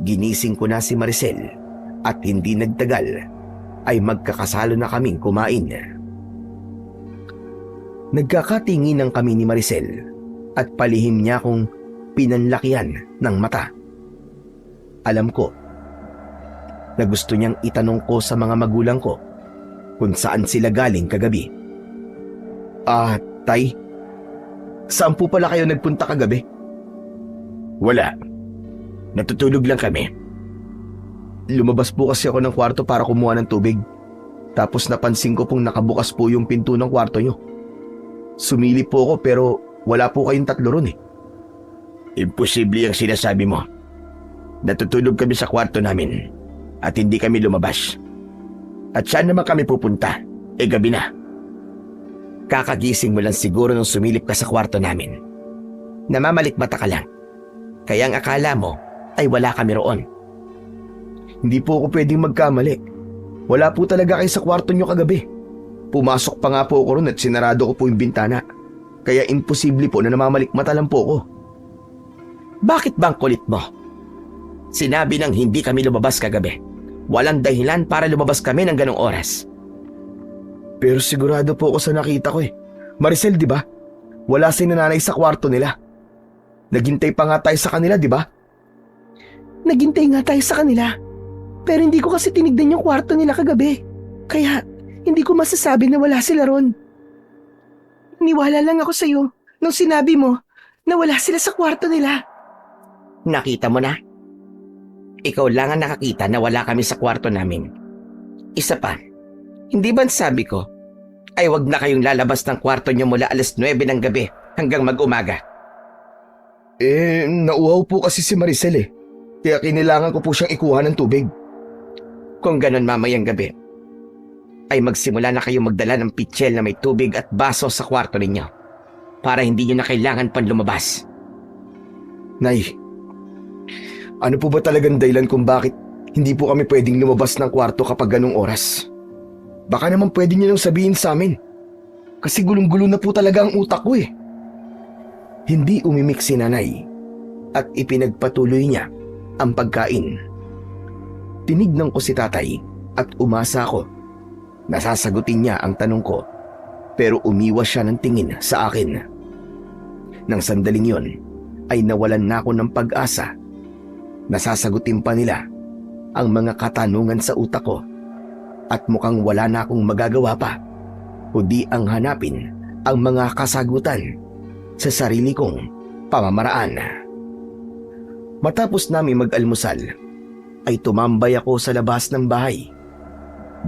Ginising ko na si Maricel at hindi nagtagal ay magkakasalo na kaming kumain. Nagkakatinginan kami ni Maricel at palihim niya akong pinanlakihan ng mata. Alam ko na gusto niyang itanong ko sa mga magulang ko kung saan sila galing kagabi. Tay, saan po pala kayo nagpunta kagabi? Wala. Natutulog lang kami. Lumabas po kasi ako ng kwarto para kumuha ng tubig. Tapos napansin ko pong nakabukas po yung pinto ng kwarto nyo. Sumilip po ako pero wala po kayong tatlo ron eh. Imposible ang sinasabi mo. Natutulog kami sa kwarto namin at hindi kami lumabas. At saan naman kami pupunta? Gabi na. Kakagising mo lang siguro nung sumilip ka sa kwarto namin. Namamalikmata ka lang. Kaya ang akala mo ay wala kami roon. Hindi po ako pwedeng magkamali. Wala po talaga kayo sa kwarto nyo kagabi. Pumasok pa nga po ako ron at sinarado ko po yung bintana. Kaya imposible po na namamalikmata lang po ako. Bakit bang kulit mo? Sinabi nang hindi kami lumabas kagabi. Walang dahilan para lumabas kami ng ganong oras. Pero sigurado po ako sa nakita ko eh. Maricel, di ba? Wala si nanay sa kwarto nila. Naghintay pa nga tayo sa kanila, di ba? Naghintay nga tayo sa kanila. Pero hindi ko kasi tinignan yung kwarto nila kagabi. Kaya hindi ko masasabi na wala sila ron. Niwala lang ako sa'yo nung sinabi mo na wala sila sa kwarto nila. Nakita mo na? Ikaw lang ang nakakita na wala kami sa kwarto namin. Isa pa, hindi ba sabi ko, ay wag na kayong lalabas ng kwarto nyo mula alas 9 ng gabi hanggang mag-umaga? Nauhaw po kasi si Maricel eh. Kaya kinilangan ko po siyang ikuha ng tubig. Kung ganon mamayang gabi, ay magsimula na kayong magdala ng pitsil na may tubig at baso sa kwarto ninyo para hindi nyo na kailangan pang lumabas. Nay, ano po ba talagang dahilan kung bakit hindi po kami pwedeng lumabas ng kwarto kapag ganong oras? Baka naman pwede nyo nang sabihin sa amin. Kasi gulong-gulo na po talaga ang utak ko eh. Hindi umimik si nanay at ipinagpatuloy niya ang pagkain. Tinignan ko si tatay at umasa ko. Nasasagutin niya ang tanong ko pero umiwas siya ng tingin sa akin. Nang sandaling yon ay nawalan na ako ng pag-asa. Nasasagutin pa nila ang mga katanungan sa utak ko at mukhang wala na akong magagawa pa kundi ang hanapin ang mga kasagutan sa sarili kong pamamaraan. Matapos namin mag-almusal, ay tumambay ako sa labas ng bahay.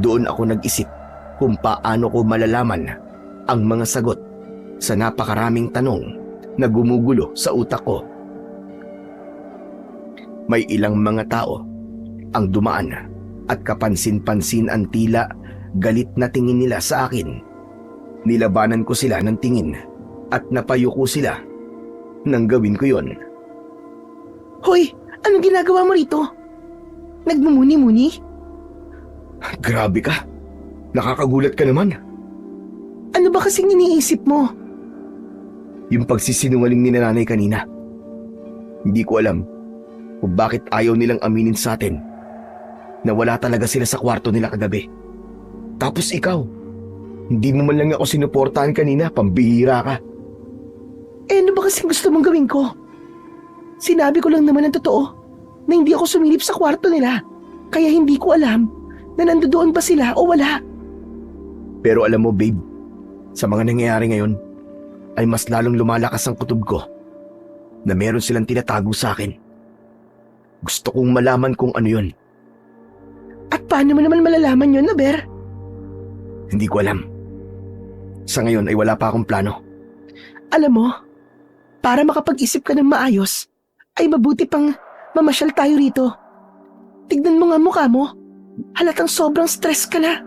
Doon ako nag-isip kung paano ko malalaman ang mga sagot sa napakaraming tanong na gumugulo sa utak ko. May ilang mga tao ang dumaan at kapansin-pansin ang tila galit na tingin nila sa akin. Nilabanan ko sila ng tingin at napayuko sila nang gawin ko yon. Hoy, anong ginagawa mo rito? Nagmumuni-muni? Grabe ka. Nakakagulat ka naman. Ano ba kasing iniisip mo? Yung pagsisinungaling ni nanay kanina. Hindi ko alam kung bakit ayaw nilang aminin sa atin na wala talaga sila sa kwarto nila kagabi. Tapos ikaw, hindi mo man lang ako sinuportahan kanina, pambihira ka. Ano ba kasing gusto mong gawin ko? Sinabi ko lang naman ang totoo na hindi ako sumilip sa kwarto nila. Kaya hindi ko alam na nandoon ba sila o wala. Pero alam mo babe, sa mga nangyayari ngayon, ay mas lalong lumalakas ang kutob ko na meron silang tinatago sa akin. Gusto kong malaman kung ano yun. At paano mo naman malalaman yun, Aber? Hindi ko alam. Sa ngayon ay wala pa akong plano. Alam mo, para makapag-isip ka ng maayos, ay mabuti pang mamasyal tayo rito. Tignan mo nga mukha mo. Halatang sobrang stress ka na.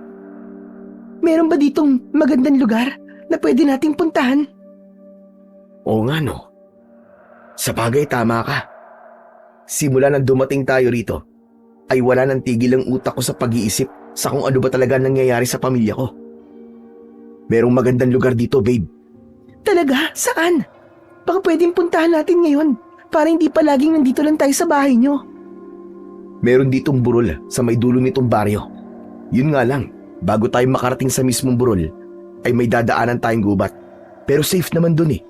Meron ba ditong magandang lugar na pwede nating puntahan? Oo nga no. Sa bagay tama ka. Simula nang dumating tayo rito, ay wala nang tigil ang utak ko sa pag-iisip sa kung ano ba talaga nangyayari sa pamilya ko. Merong magandang lugar dito, babe. Talaga? Saan? Baka pwedeng puntahan natin ngayon para hindi pa laging nandito lang tayo sa bahay nyo. Meron ditong burol sa may dulo nitong baryo. Yun nga lang, bago tayo makarating sa mismong burol, ay may dadaanan tayong gubat. Pero safe naman dun eh.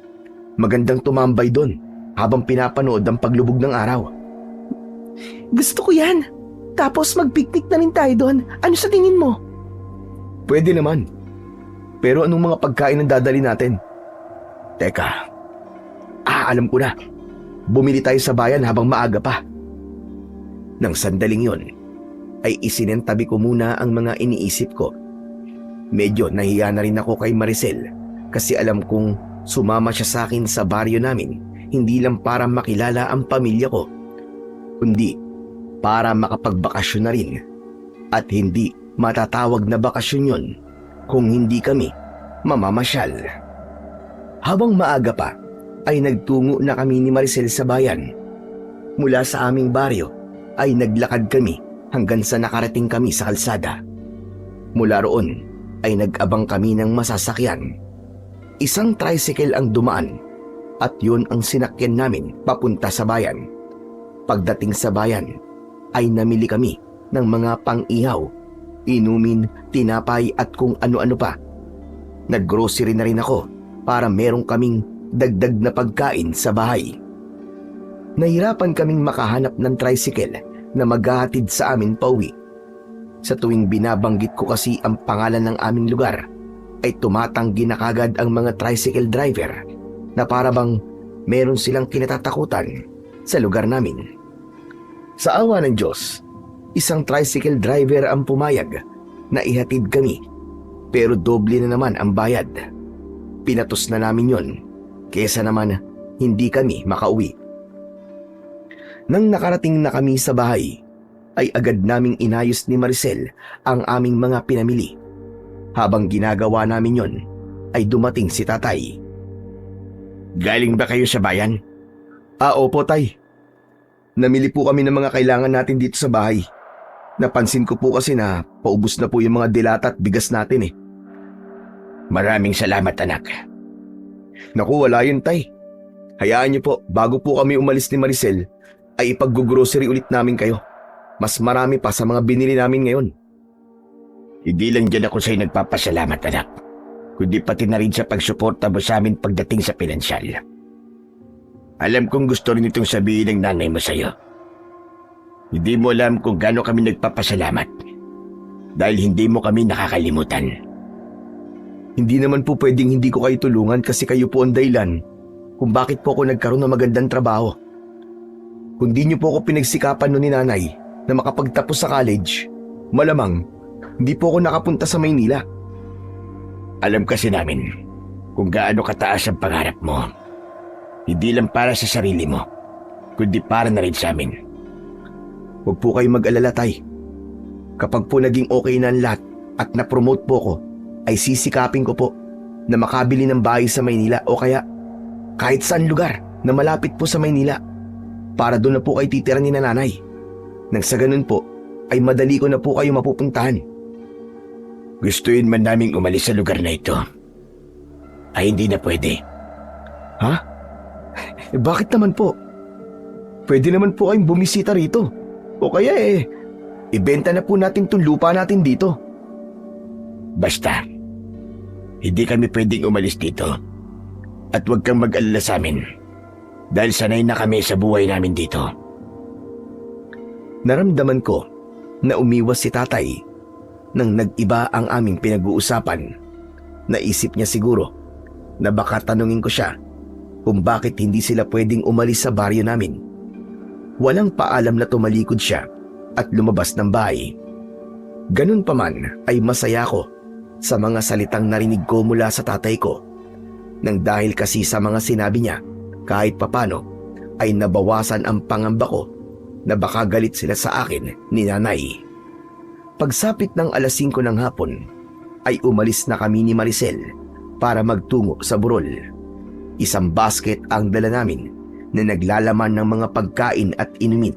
Magandang tumambay dun habang pinapanood ang paglubog ng araw. Gusto ko yan. Tapos mag-picnic na rin tayo doon. Ano sa tingin mo? Pwede naman. Pero anong mga pagkain ang dadali natin? Teka. Alam ko na. Bumili tayo sa bayan habang maaga pa. Nang sandaling yon, ay isinentabi ko muna ang mga iniisip ko. Medyo nahiya na rin ako kay Maricel kasi alam kong sumama siya sa akin sa baryo namin hindi lang para makilala ang pamilya ko, kundi para makapagbakasyon na rin. At hindi matatawag na bakasyon yon kung hindi kami mamamasyal. Habang maaga pa, ay nagtungo na kami ni Maricel sa bayan. Mula sa aming baryo, ay naglakad kami hanggang sa nakarating kami sa kalsada. Mula roon ay nag-abang kami ng masasakyan. Isang tricycle ang dumaan at yun ang sinakyan namin papunta sa bayan. Pagdating sa bayan ay namili kami ng mga pang-ihaw, inumin, tinapay at kung ano-ano pa. Nag-grocery na rin ako para merong kaming dagdag na pagkain sa bahay. Nahirapan kaming makahanap ng tricycle na maghahatid sa amin pauwi. Sa tuwing binabanggit ko kasi ang pangalan ng aming lugar, ay tumatanggi na kagad ang mga tricycle driver na para bang meron silang kinatatakutan sa lugar namin. Sa awa ng Diyos, isang tricycle driver ang pumayag na ihatid kami, pero doble na naman ang bayad. Pinatos na namin yon, kesa naman hindi kami makauwi. Nang nakarating na kami sa bahay, ay agad naming inayos ni Maricel ang aming mga pinamili. Habang ginagawa namin yon, ay dumating si tatay. Galing ba kayo sa bayan? Opo tay. Namili po kami ng mga kailangan natin dito sa bahay. Napansin ko po kasi na paubos na po yung mga dilata at bigas natin eh. Maraming salamat, anak. Naku, wala yun tay. Hayaan niyo po, bago po kami umalis ni Maricel, ay ipag-grocery ulit namin kayo. Mas marami pa sa mga binili namin ngayon. Hindi lang dyan ako sa'yo nagpapasalamat, anak, kundi pati na rin sa pagsuporta mo sa amin pagdating sa pinansyal. Alam kong gusto rin itong sabihin ng nanay mo sa'yo. Hindi mo alam kung gaano kami nagpapasalamat dahil hindi mo kami nakakalimutan. Hindi naman po pwedeng hindi ko kayo tulungan kasi kayo po ang dahilan kung bakit po ako nagkaroon ng magandang trabaho. Kung di niyo po ako pinagsikapan noon ni nanay na makapagtapos sa college, malamang hindi po ako nakapunta sa Maynila. Alam kasi namin kung gaano kataas ang pangarap mo. Hindi lang para sa sarili mo, kundi para na rin sa amin. Huwag po kayong mag-alala, tay. Kapag po naging okay na ang lahat at na-promote po ko, ay sisikapin ko po na makabili ng bahay sa Maynila o kaya kahit saan lugar na malapit po sa Maynila para doon na po kayo titira ni nanay. Nang sa ganun po, ay madali ko na po kayo mapupuntahan. Gustuin man naming umalis sa lugar na ito, ay hindi na pwede. Ha? Bakit naman po? Pwede naman po kayong bumisita rito. O kaya ibenta na po natin itong lupa natin dito. Basta, hindi kami pwedeng umalis dito. At huwag kang mag-alala sa amin dahil sanay na kami sa buhay namin dito. Naramdaman ko na umiwas si tatay nang nag-iba ang aming pinag-uusapan. Naisip niya siguro na baka tanungin ko siya kung bakit hindi sila pwedeng umalis sa baryo namin. Walang paalam na tumalikod siya at lumabas ng bahay. Ganun pa man ay masaya ko sa mga salitang narinig ko mula sa tatay ko. Nang dahil kasi sa mga sinabi niya, kahit papano ay nabawasan ang pangamba ko na baka galit sila sa akin ni nanay. Pagsapit ng 5:00 ng hapon ay umalis na kami ni Maricel para magtungo sa burol. Isang basket ang dala namin na naglalaman ng mga pagkain at inumin.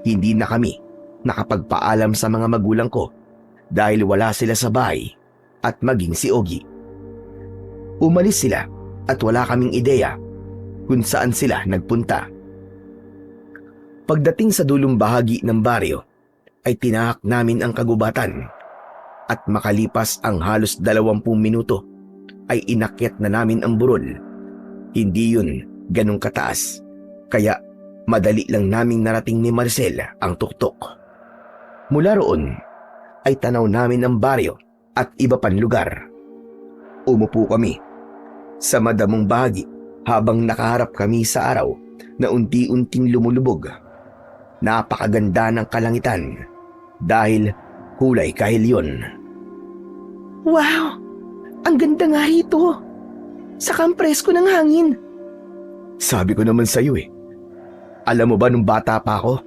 Hindi na kami nakapagpaalam sa mga magulang ko dahil wala sila sa bahay at maging si Ogie. Umalis sila at wala kaming ideya kung saan sila nagpunta. Pagdating sa dulong bahagi ng baryo ay tinahak namin ang kagubatan at makalipas ang halos 20 minuto ay inakyat na namin ang burol. Hindi yun ganong kataas kaya madali lang naming narating ni Maricel ang tuktok. Mula roon ay tanaw namin ang baryo at iba pang lugar. Umupo kami sa madamong bahagi habang nakaharap kami sa araw na unti-unting lumulubog. Napakaganda ng kalangitan dahil kulay kahilyon. Wow! Ang ganda nga rito. Saka ang presko ng hangin. Sabi ko naman sa'yo eh. Alam mo ba nung bata pa ako?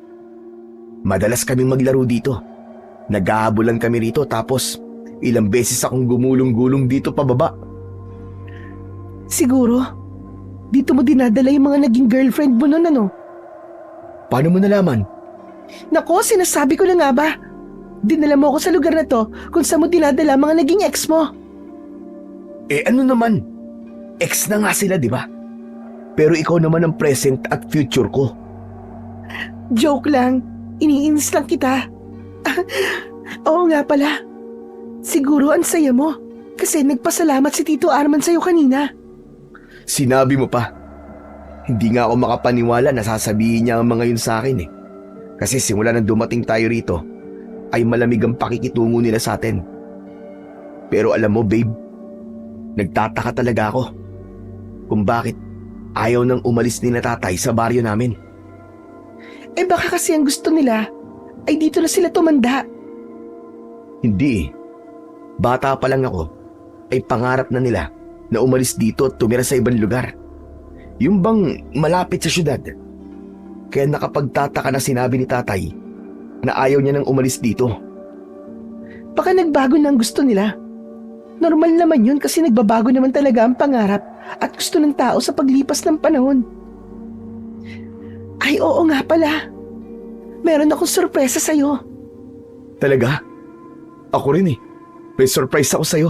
Madalas kaming maglaro dito. Naghahabulan kami rito tapos ilang beses akong gumulong-gulong dito pababa. Siguro, dito mo dinadala yung mga naging girlfriend mo nun, ano? Paano mo nalaman? Nako, sinasabi ko na nga ba? Dinala mo ako sa lugar na to kung saan mo dinadala mga naging ex mo. Eh ano naman? Ex na nga sila, di ba? Pero ikaw naman ang present at future ko. Joke lang. Iniinis lang kita. Oo nga pala. Siguro ang saya mo kasi nagpasalamat si Tito Arman sa'yo kanina. Sinabi mo pa. Hindi nga ako makapaniwala na sasabihin niya ang mga yun sa akin eh. Kasi simula nang dumating tayo rito, ay malamig ang pakikitungo nila sa atin. Pero alam mo babe, nagtataka talaga ako kung bakit ayaw nang umalis ni na tatay sa baryo namin. Eh baka kasi ang gusto nila ay dito na sila tumanda. Hindi eh. Bata pa lang ako ay pangarap na nila na umalis dito at tumira sa ibang lugar. Yung bang malapit sa syudad. Kaya nakapagtataka na sinabi ni tatay na ayaw niya nang umalis dito. Baka nagbago na ang gusto nila. Normal naman yun kasi nagbabago naman talaga ang pangarap at gusto ng tao sa paglipas ng panahon. Ay oo nga pala. Meron akong sorpresa sa'yo. Talaga? Ako rin eh. May surprise ako sa'yo.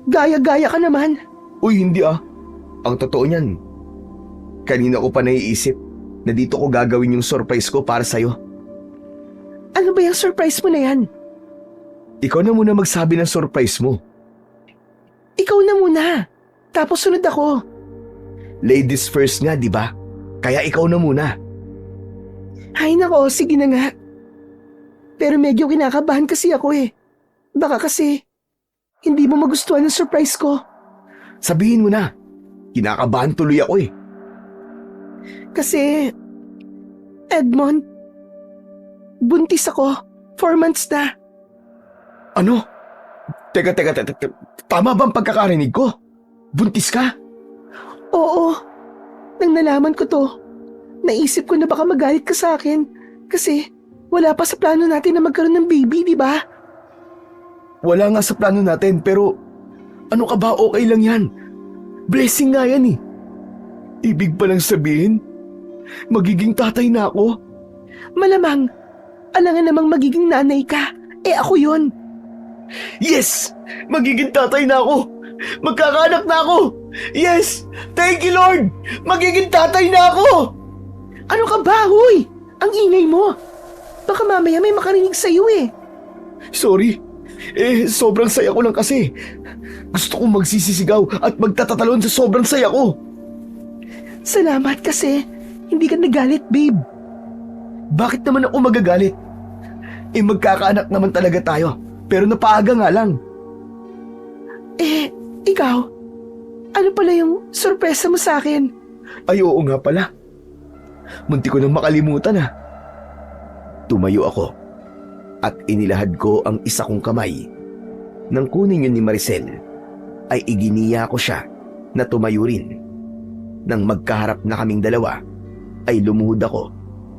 Gaya-gaya ka naman. Uy, hindi ah. Ang totoo niyan, kanina ko pa naiisip na dito ko gagawin yung surprise ko para sa'yo. Ano ba yung surprise mo na yan? Ikaw na muna magsabi ng surprise mo. Ikaw na muna. Tapos sunod ako. Ladies first nga, di ba? Kaya ikaw na muna. Ay nako, sige na nga. Pero medyo kinakabahan kasi ako eh. Baka kasi hindi mo magustuhan ang surprise ko. Sabihin mo na. Kinakabahan tuloy ako eh. Kasi, Edmond, buntis ako. 4 months na. Ano? Teka. Tama ba ang pagkakarinig ko? Buntis ka? Oo. Nang nalaman ko to, naisip ko na baka magalit ka sa akin. Kasi, wala pa sa plano natin na magkaroon ng baby, di ba? Wala nga sa plano natin pero ano ka ba, okay lang yan. Blessing nga yan eh. Ibig pa lang sabihin, magiging tatay na ako. Malamang, alangan namang magiging nanay ka. Eh ako yun. Yes! Magiging tatay na ako! Magkakaanak na ako! Yes! Thank you Lord! Magiging tatay na ako! Ano ka ba, huy? Ang ingay mo. Baka mamaya may makarinig sa'yo eh. Sorry. Sobrang saya ko lang kasi. Gusto kong magsisisigaw at magtatatalon sa sobrang saya ko. Salamat kasi hindi ka nagalit, babe. Bakit naman ako magagalit? Magkakaanak naman talaga tayo. Pero napaaga nga lang. Ikaw? Ano pala yung sorpresa mo sa akin? Ay oo nga pala. Munti ko nang makalimutan ah. Tumayo ako at inilahad ko ang isa kong kamay. Nang kunin yun ni Maricel, ay iginiya ko siya na tumayo rin. Nang magkaharap na kaming dalawa, ay lumuhod ako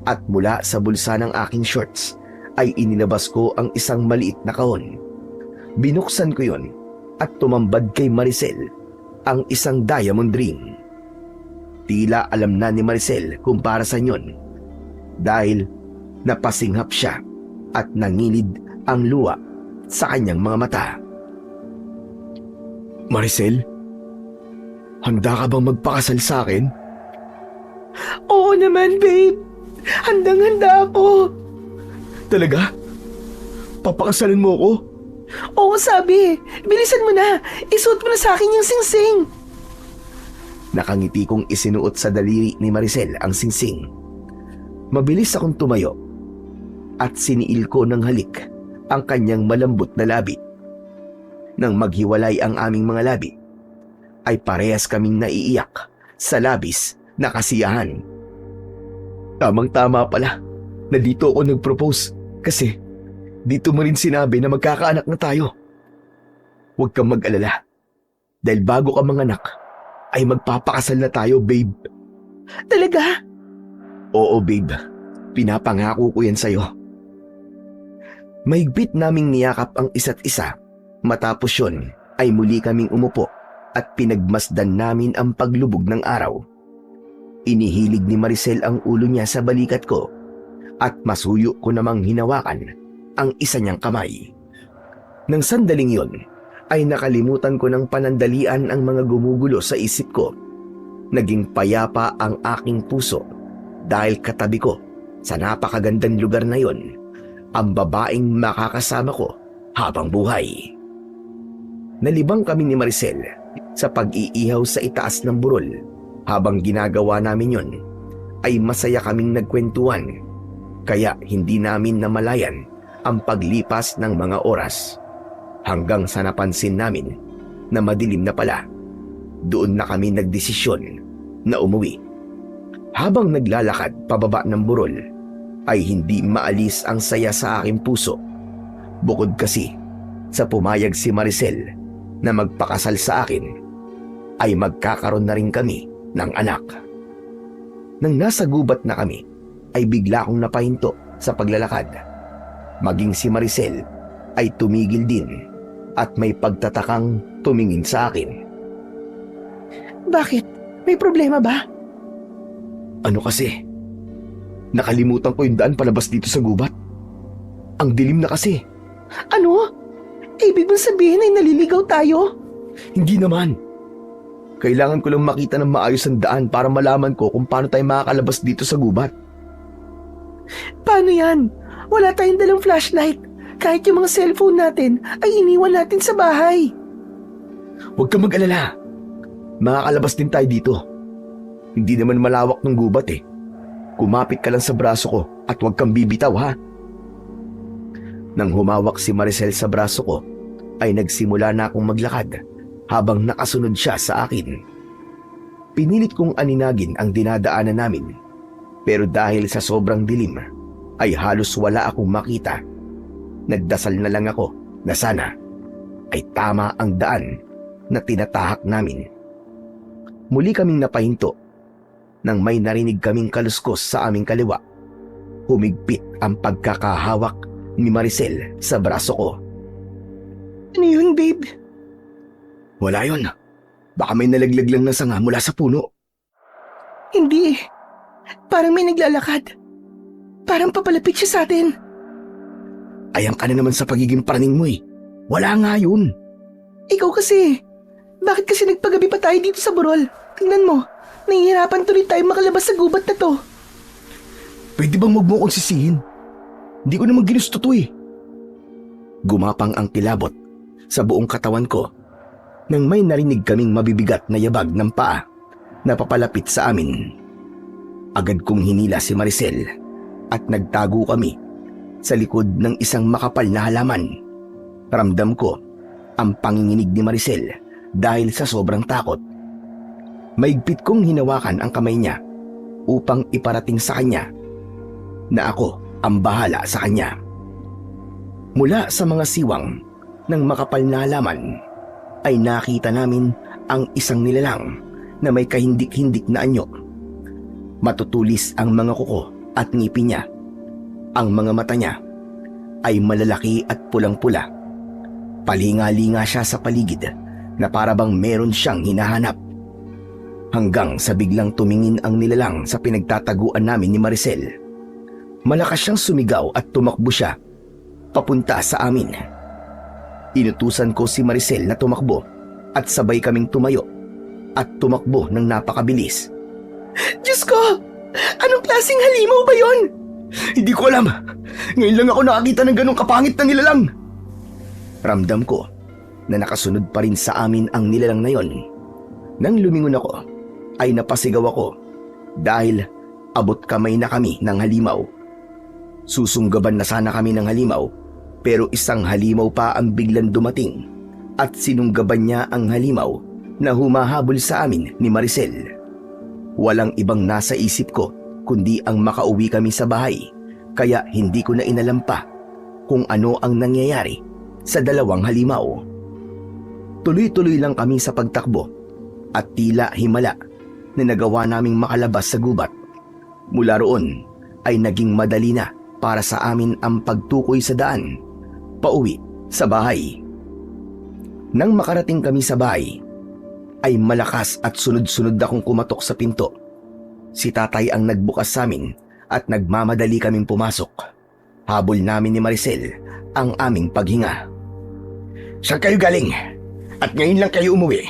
at mula sa bulsa ng aking shorts ay inilabas ko ang isang maliit na kahon. Binuksan ko yon at tumambad kay Maricel ang isang diamond ring. Tila alam na ni Maricel kung para sa yon dahil napasinghap siya at nangilid ang luha sa kanyang mga mata. Maricel, handa ka bang magpakasal sa akin? Oo naman, babe. Handang-handa ako. Talaga? Papakasalan mo ako? Oo, sabi. Bilisan mo na. Isuot mo na sa akin yung singsing. Nakangiti kong isinuot sa daliri ni Maricel ang singsing. Mabilis akong tumayo at siniil ko ng halik ang kanyang malambot na labi. Nang maghiwalay ang aming mga labi, ay parehas kaming naiiyak sa labis na kasiyahan. Tamang-tama pala na dito ako nag-propose kasi dito mo rin sinabi na magkakaanak na tayo. Huwag kang mag-alala dahil bago ka manganak ay magpapakasal na tayo, babe. Talaga? Oo, babe. Pinapangako ko yan sa'yo. Mahigpit naming niyakap ang isa't isa. Matapos yun ay muli kaming umupo at pinagmasdan namin ang paglubog ng araw. Inihilig ni Maricel ang ulo niya sa balikat ko at masuyo ko namang hinawakan ang isa niyang kamay. Nang sandaling yon ay nakalimutan ko ng panandalian ang mga gumugulo sa isip ko. Naging payapa ang aking puso dahil katabi ko sa napakagandang lugar na yon ang babaeng makakasama ko habang buhay. Nalibang kami ni Maricel sa pag-iihaw sa itaas ng burol. Habang ginagawa namin yon, ay masaya kaming nagkwentuhan. Kaya hindi namin namalayan ang paglipas ng mga oras. Hanggang sa napansin namin na madilim na pala. Doon na kami nagdesisyon na umuwi. Habang naglalakad pababa ng burol, ay hindi maalis ang saya sa aking puso. Bukod kasi sa pumayag si Maricel na magpakasal sa akin, ay magkakaroon na rin kami ng anak. Nang nasa gubat na kami, ay bigla akong napahinto sa paglalakad. Maging si Maricel ay tumigil din at may pagtatakang tumingin sa akin. Bakit? May problema ba? Ano kasi? Nakalimutan ko yung daan palabas dito sa gubat. Ang dilim na kasi. Ano? Ibig mong sabihin ay naliligaw tayo? Hindi naman. Kailangan ko lang makita ng maayos ang daan para malaman ko kung paano tayo makakalabas dito sa gubat. Paano yan? Wala tayong dalang flashlight. Kahit yung mga cellphone natin ay iniwan natin sa bahay. Huwag kang mag-alala. Makakalabas din tayo dito. Hindi naman malawak ng gubat eh. Kumapit ka lang sa braso ko at huwag kang bibitaw ha. Nang humawak si Maricel sa braso ko, ay nagsimula na akong maglakad habang nakasunod siya sa akin. Pinilit kong aninagin ang dinadaanan namin, pero dahil sa sobrang dilim, ay halos wala akong makita. Nagdasal na lang ako na sana ay tama ang daan na tinatahak namin. Muli kaming napahinto nang may narinig kaming kaluskos sa aming kaliwa. Humigpit ang pagkakahawak ni Maricel sa braso ko. Ano yun, babe? Wala yun. Baka may nalaglag lang na sanga mula sa puno. Hindi. Parang may naglalakad. Parang papalapit siya sa atin. Ayang ka na naman sa pagiging praning mo eh. Wala nga yun. Ikaw kasi. Bakit kasi nagpagabi pa tayo dito sa burol? Tingnan mo. Nahihirapan tuloy tayo makalabas sa gubat na to. Pwede bang wag mo akong sisihin? Hindi ko naman ginusto to eh. Gumapang ang kilabot sa buong katawan ko nang may narinig kaming mabibigat na yabag ng paa na papalapit sa amin. Agad kong hinila si Maricel at nagtago kami sa likod ng isang makapal na halaman. Ramdam ko ang panginginig ni Maricel dahil sa sobrang takot. Maigpit kong hinawakan ang kamay niya upang iparating sa kanya na ako ang bahala sa kanya. Mula sa mga siwang ng makapal na halaman ay nakita namin ang isang nilalang na may kahindik-hindik na anyo. Matutulis ang mga kuko at ngipin niya. Ang mga mata niya ay malalaki at pulang-pula. Palinga-linga siya sa paligid na parabang meron siyang hinahanap. Hanggang sa biglang tumingin ang nilalang sa pinagtataguan namin ni Maricel. Malakas siyang sumigaw at tumakbo siya papunta sa amin. Inutusan ko si Maricel na tumakbo at sabay kaming tumayo at tumakbo ng napakabilis. Diyos ko! Anong klaseng halimaw ba yon? Hindi ko alam. Ngayon lang ako nakakita ng ganong kapangit na nilalang. Ramdam ko na nakasunod pa rin sa amin ang nilalang na yon. Nang lumingon ako, ay napasigaw ako dahil abot kamay na kami ng halimaw. Susunggaban na sana kami ng halimaw, pero isang halimaw pa ang biglang dumating at sinunggaban niya ang halimaw na humahabol sa amin ni Maricel. Walang ibang nasa isip ko kundi ang makauwi kami sa bahay, kaya hindi ko na inalam pa kung ano ang nangyayari sa dalawang halimaw. Tuloy-tuloy lang kami sa pagtakbo at tila himala na nagawa naming makalabas sa gubat. Mula roon ay naging madali na para sa amin ang pagtukoy sa daan pauwi sa bahay. Nang makarating kami sa bahay, ay malakas at sunod-sunod akong kumatok sa pinto. Si tatay ang nagbukas sa amin at nagmamadali kaming pumasok. Habol namin ni Maricel ang aming paghinga. Saan kayo galing? At ngayon lang kayo umuwi?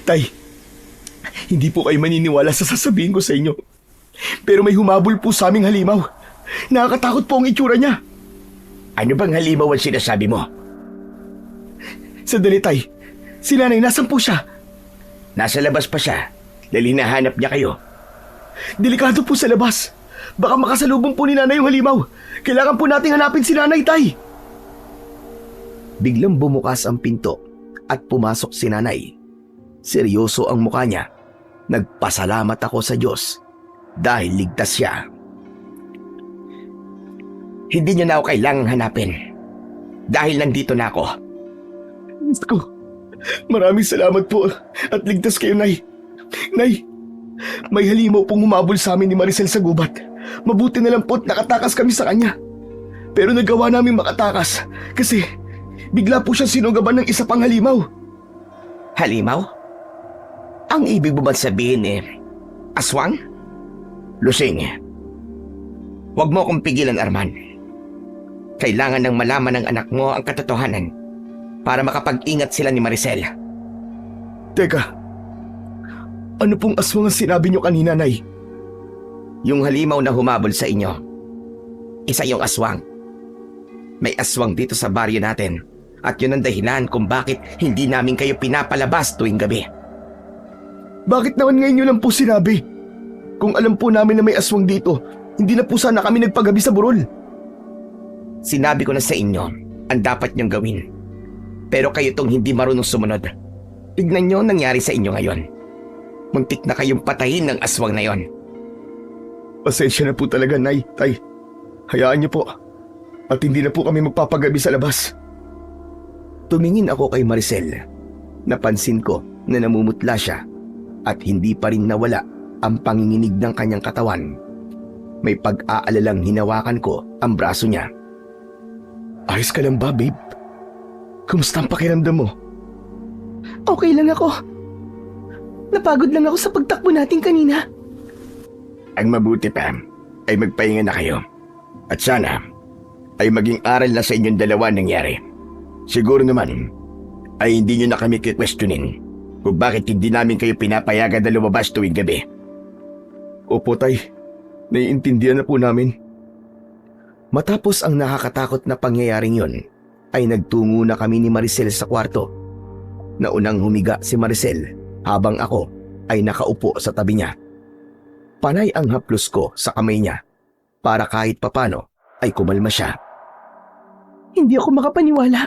Tay, hindi po kayo maniniwala sa sasabihin ko sa inyo. Pero may humabol po sa aming halimaw. Nakakatakot po ang itsura niya. Ano bang halimaw ang sinasabi mo? Sandali, tay. Si nanay, nasan po siya? Nasa labas pa siya. Dahil hinahanap niya kayo. Delikado po sa labas. Baka makasalubong po ni nanay yung halimaw. Kailangan po nating hanapin si nanay, tay. Biglang bumukas ang pinto at pumasok si nanay. Seryoso ang mukha niya. Nagpasalamat ako sa Diyos dahil ligtas siya. Hindi niyo na ako kailangang hanapin. Dahil nandito na ako. Gusto ko. Maraming salamat po at ligtas kayo, Nay. Nay, may halimaw pong humabol sa amin ni Maricel sa gubat. Mabuti na lang po't nakatakas kami sa kanya. Pero nagawa namin makatakas kasi bigla po siyang sinugaban ng isa pang halimaw. Halimaw? Ang ibig mo ba sabihin aswang? Lusing, huwag mo akong pigilan, Arman. Kailangan nang malaman ng anak mo ang katotohanan para makapag-ingat sila ni Maricel. Teka, ano pong aswang ang sinabi niyo kanina, Nay? Yung halimaw na humabol sa inyo, isa yung aswang. May aswang dito sa baryo natin at yun ang dahilan kung bakit hindi namin kayo pinapalabas tuwing gabi. Bakit naman ngayon niyo lang po sinabi? Kung alam po namin na may aswang dito, hindi na po sana kami nagpagabi sa burol. Sinabi ko na sa inyo ang dapat niyong gawin. Pero kayo tong hindi marunong sumunod. Tignan niyo ang nangyari sa inyo ngayon. Muntik na kayong patayin ng aswang na yon. Pasensya na po talaga, Nay, Tay. Hayaan niyo po. At hindi na po kami magpapagabi sa labas. Tumingin ako kay Maricel. Napansin ko na namumutla siya at hindi pa rin nawala ang panginginig ng kanyang katawan. May pag-aalalang hinawakan ko ang braso niya. Ayos ka lang ba, babe? Kumusta ang pakiramdam mo? Okay lang ako. Napagod lang ako sa pagtakbo natin kanina. Ang mabuti pa ay magpahinga na kayo. At sana ay maging aral na sa inyong dalawa nangyari. Siguro naman ay hindi nyo na kami kikwestiyonin kung bakit hindi namin kayo pinapayagan na lumabas tuwing gabi. Opo, Tay. Naiintindihan na po namin. Matapos ang nakakatakot na pangyayaring yun, ay nagtungo na kami ni Maricel sa kwarto. Naunang humiga si Maricel habang ako ay nakaupo sa tabi niya. Panay ang haplos ko sa kamay niya para kahit papano ay kumalma siya. Hindi ako makapaniwala.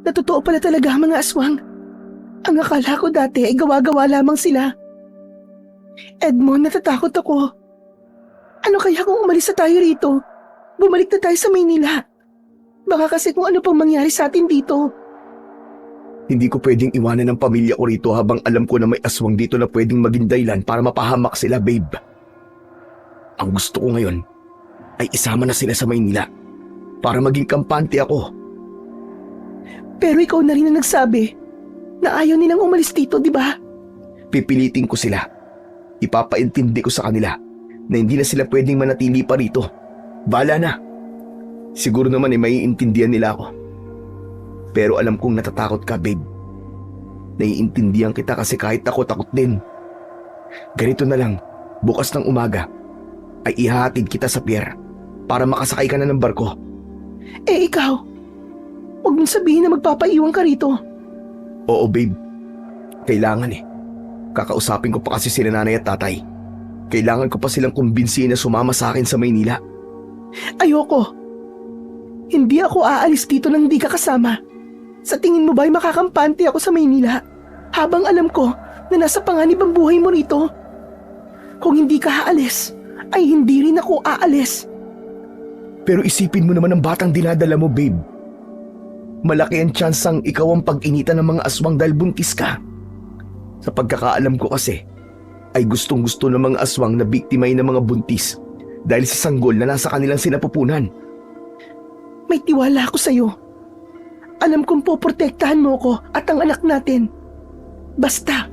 Natotoo pala talaga ang mga aswang. Ang akala ko dati ay gawa-gawa lamang sila. Edmond, natatakot ako. Ano kaya kung umalis na tayo rito? Bumalik na tayo sa Maynila. Baka kasi kung ano pang mangyari sa atin dito. Hindi ko pwedeng iwanan ang pamilya ko rito habang alam ko na may aswang dito na pwedeng maging dahilan para mapahamak sila, babe. Ang gusto ko ngayon ay isama na sila sa Maynila para maging kampante ako. Pero ikaw na rin ang nagsabi na ayaw nilang umalis dito, di ba? Pipilitin ko sila. Ipapaintindi ko sa kanila na hindi na sila pwedeng manatili pa rito. Bahala na. Siguro naman ay maiintindihan nila ako. Pero alam kong natatakot ka, babe. Naiintindihan kita kasi kahit ako takot din. Ganito na lang, bukas ng umaga ay ihahatid kita sa pier para makasakay ka na ng barko. Eh ikaw, huwag mong sabihin na magpapaiwan ka rito. Oo, babe. Kailangan eh. Kakausapin ko pa kasi sila nanay at tatay. Kailangan ko pa silang kumbinsihin na sumama sa akin sa Maynila. Ayoko. Hindi ako aalis dito nang hindi ka kasama. Sa tingin mo ba ay makakampante ako sa Maynila habang alam ko na nasa panganib ang buhay mo rito? Kung hindi ka aalis, ay hindi rin ako aalis. Pero isipin mo naman ang batang dinadala mo, babe. Malaki ang tsansang ikaw ang pag-initan ng mga aswang dahil buntis ka. Sa pagkakaalam ko kasi, ay gustong-gusto ng mga aswang na biktimay ng mga buntis dahil sa sanggol na nasa kanilang sinapupunan. May tiwala ako sa'yo. Alam kong poprotektahan mo ko at ang anak natin. Basta,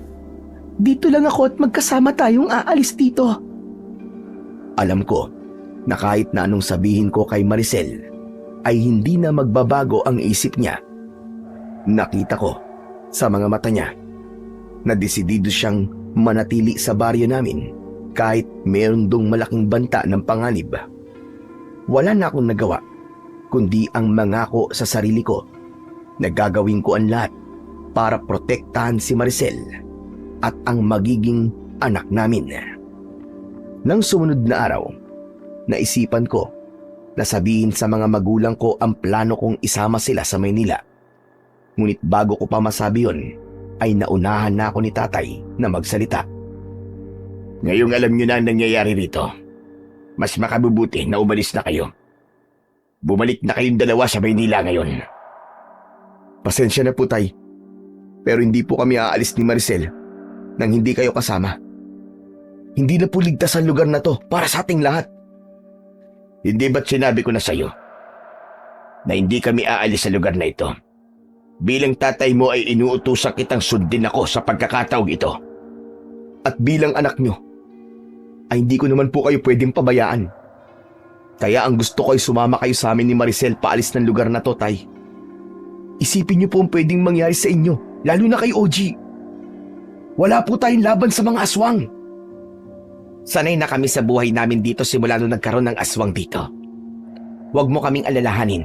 dito lang ako at magkasama tayong aalis dito. Alam ko na kahit na anong sabihin ko kay Maricel, ay hindi na magbabago ang isip niya. Nakita ko sa mga mata niya na desidido siyang manatili sa baryo namin kahit meron dong malaking banta ng panganib. Wala na akong nagawa kundi ang mangako sa sarili ko na gagawin ko ang lahat para protektahan si Maricel at ang magiging anak namin. Nang sumunod na araw, naisipan ko na sabihin sa mga magulang ko ang plano kong isama sila sa Maynila. Ngunit bago ko pa masabi yun, ay naunahan na ako ni tatay na magsalita. Ngayong alam nyo na ang nangyayari rito, mas makabubuti na umalis na kayo. Bumalik na kayong dalawa sa Maynila ngayon. Pasensya na po, tay. Pero hindi po kami aalis ni Maricel nang hindi kayo kasama. Hindi na po ligtas ang lugar na to para sa ating lahat. Hindi ba't sinabi ko na sa'yo na hindi kami aalis sa lugar na ito? Bilang tatay mo ay inuutusan kitang sundin ako sa pagkakataong ito. At bilang anak nyo, ay hindi ko naman po kayo pwedeng pabayaan. Kaya ang gusto ko ay sumama kayo sa amin ni Maricel paalis ng lugar na to, tay. Isipin niyo po ang pwedeng mangyari sa inyo, lalo na kay OG. Wala po tayong laban sa mga aswang. Sanay na kami sa buhay namin dito simula nung nagkaroon ng aswang dito. Huwag mo kaming alalahanin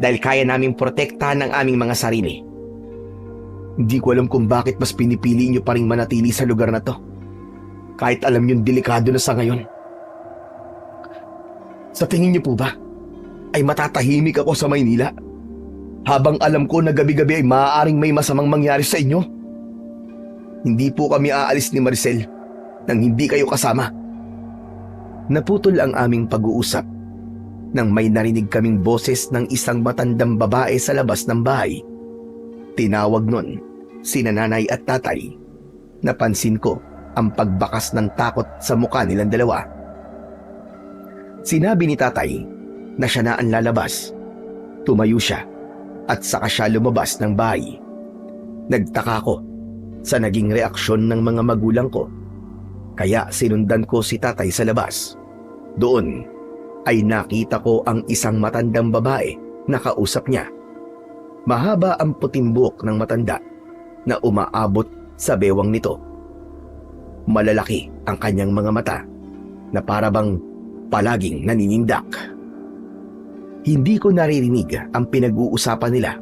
dahil kaya naming protektahan ang aming mga sarili. Hindi ko alam kung bakit mas pinipili niyo pa rin manatili sa lugar na to. Kahit alam niyong delikado na sa ngayon. Sa tingin niyo po ba ay matatahimik ako sa Maynila habang alam ko na gabi-gabi ay maaaring may masamang mangyari sa inyo? Hindi po kami aalis ni Maricel nang hindi kayo kasama. Naputol ang aming pag-uusap nang may narinig kaming boses ng isang matandang babae sa labas ng bahay. Tinawag nun sina nanay at tatay. Napansin ko ang pagbakas ng takot sa mukha nilang dalawa. Sinabi ni tatay na siya na ang lalabas. Tumayo siya at saka siya lumabas ng bahay. Nagtaka ko sa naging reaksyon ng mga magulang ko. Kaya sinundan ko si tatay sa labas. Doon ay nakita ko ang isang matandang babae na kausap niya. Mahaba ang puting buhok ng matanda na umaabot sa bewang nito. Malalaki ang kanyang mga mata na parabang palaging naninindak. Hindi ko naririnig ang pinag-uusapan nila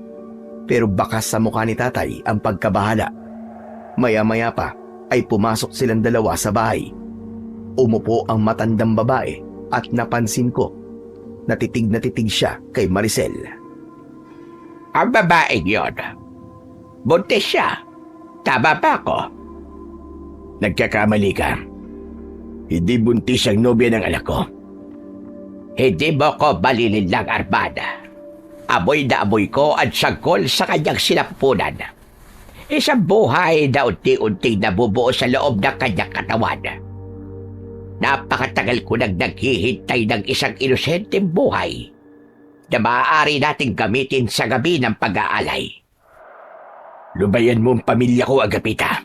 pero bakas sa mukha ni tatay ang pagkabahala. Maya-maya pa ay pumasok silang dalawa sa bahay. Umupo ang matandang babae at napansin ko na titig siya kay Maricel. Ang babae yun. Buntis siya. Tama ba ako? Nagkakamali ka. Hindi buntis ang nobya ng anak ko. Hindi mo ko balilin lang, Armada. Amoy na amoy ko at sagkol sa kanyang sinapunan. Isang buhay na unti-unti nabubuo sa loob ng kanyang katawan. Napakatagal ko nang naghihintay ng isang inosenteng buhay na maaari nating gamitin sa gabi ng pag-aalay. Lubayan mo ang pamilya ko, Agapita.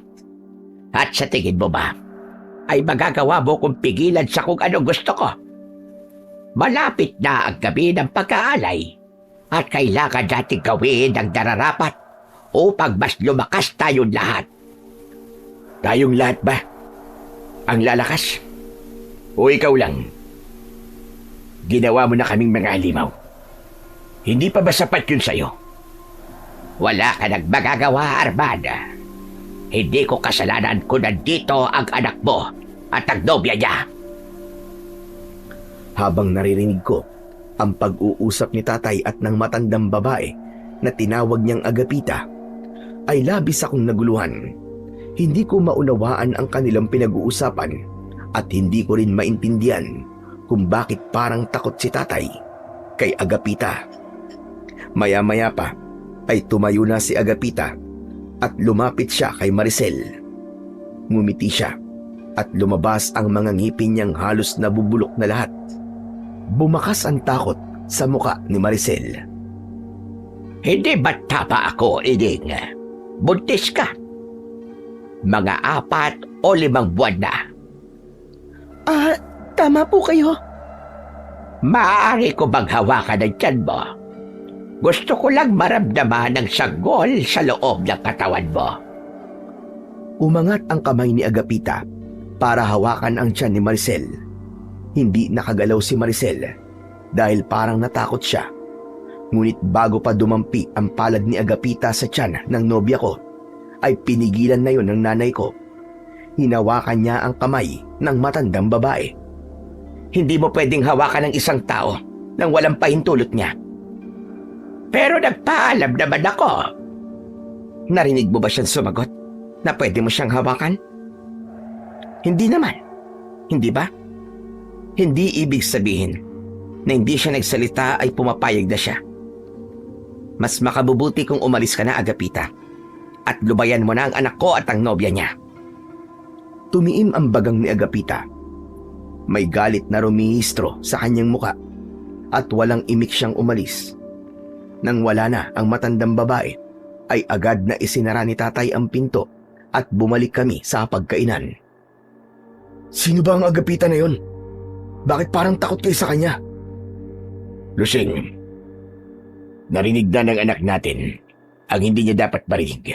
At sa tingin mo ba, ay magagawa mo kong pigilan sa kung anong gusto ko? Malapit na ang gabi ng pag-aalay at kailangan nating gawin ang nararapat upang mas lumakas tayong lahat. Tayong lahat ba? Ang lalakas? O ikaw lang? Ginawa mo na kaming mga halimaw. Hindi pa ba sapat yun sa'yo? Wala ka nang magagawa, Armada. Hindi ko kasalanan kung nandito ang anak mo at ang nobya niya. Habang naririnig ko ang pag-uusap ni tatay at ng matandang babae na tinawag niyang Agapita, ay labis akong naguluhan. Hindi ko maunawaan ang kanilang pinag-uusapan at hindi ko rin maintindihan kung bakit parang takot si tatay kay Agapita. Maya-maya pa ay tumayo na si Agapita at lumapit siya kay Maricel. Ngumiti siya at lumabas ang mga ngipin niyang halos nabubulok na lahat. Bumakas ang takot sa muka ni Maricel. Hindi ba't tapa ako, Iding? Buntis ka. Mga 4 o 5 buwan na. Tama po kayo. Maaari ko bang hawakan ang tiyan mo? Gusto ko lang maramdaman ng sanggol sa loob ng katawan mo. Umangat ang kamay ni Agapita para hawakan ang tiyan ni Maricel. Hindi nakagalaw si Maricel dahil parang natakot siya. Ngunit bago pa dumampi ang palad ni Agapita sa tiyan ng nobya ko, ay pinigilan na yon ng nanay ko. Hinawakan niya ang kamay ng matandang babae. Hindi mo pwedeng hawakan ng isang tao nang walang pahintulot niya. Pero nagpaalam naman ako. Narinig mo ba siyang sumagot na pwede mo siyang hawakan? Hindi naman. Hindi ba? Hindi ibig sabihin na hindi siya nagsalita ay pumapayag na siya. Mas makabubuti kung umalis ka na, Agapita, at lubayan mo na ang anak ko at ang nobya niya. Tumiim ang bagang ni Agapita. May galit na rumihistro sa kanyang muka at walang imik siyang umalis. Nang wala na ang matandang babae, ay agad na isinara ni tatay ang pinto at bumalik kami sa pagkainan. Sino ba ang Agapita na yon? Bakit parang takot kayo sa kanya? Lusing, narinig na ng anak natin ang hindi niya dapat marinig.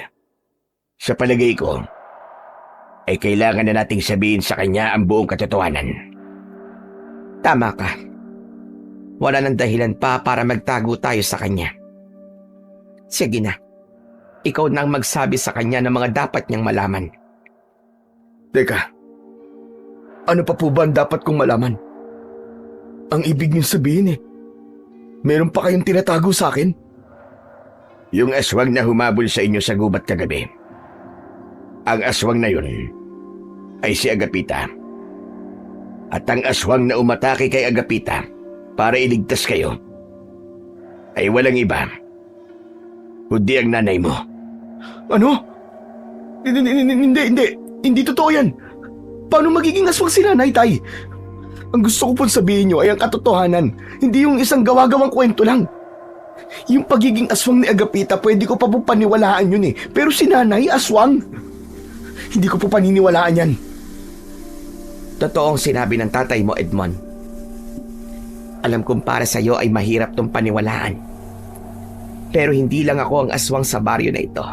Sa palagay ko, ay kailangan na nating sabihin sa kanya ang buong katotohanan. Tama ka. Wala nang dahilan pa para magtago tayo sa kanya. Sige na. Ikaw nang magsabi sa kanya ng mga dapat niyang malaman. Teka, ano pa po ba ang dapat kong malaman? Ang ibig niyong sabihin meron pa kayong tinatago sa akin? Yung aswang na humabol sa inyo sa gubat kagabi. Ang aswang na yun ay si Agapita. At ang aswang na umatake kay Agapita para iligtas kayo ay walang iba kundi ang nanay mo. Ano? Hindi totoo yan. Paano magiging aswang si nanay, tay? Ang gusto ko pong sabihin niyo ay ang katotohanan, hindi yung isang gawa-gawang kwento lang. Yung pagiging aswang ni Agapita, pwede ko pa po paniwalaan yun pero si nanay, aswang. Hindi ko po paniniwalaan yan. Totoong sinabi ng tatay mo, Edmond. Alam kong para sa iyo ay mahirap tong paniwalaan. Pero hindi lang ako ang aswang sa baryo na ito,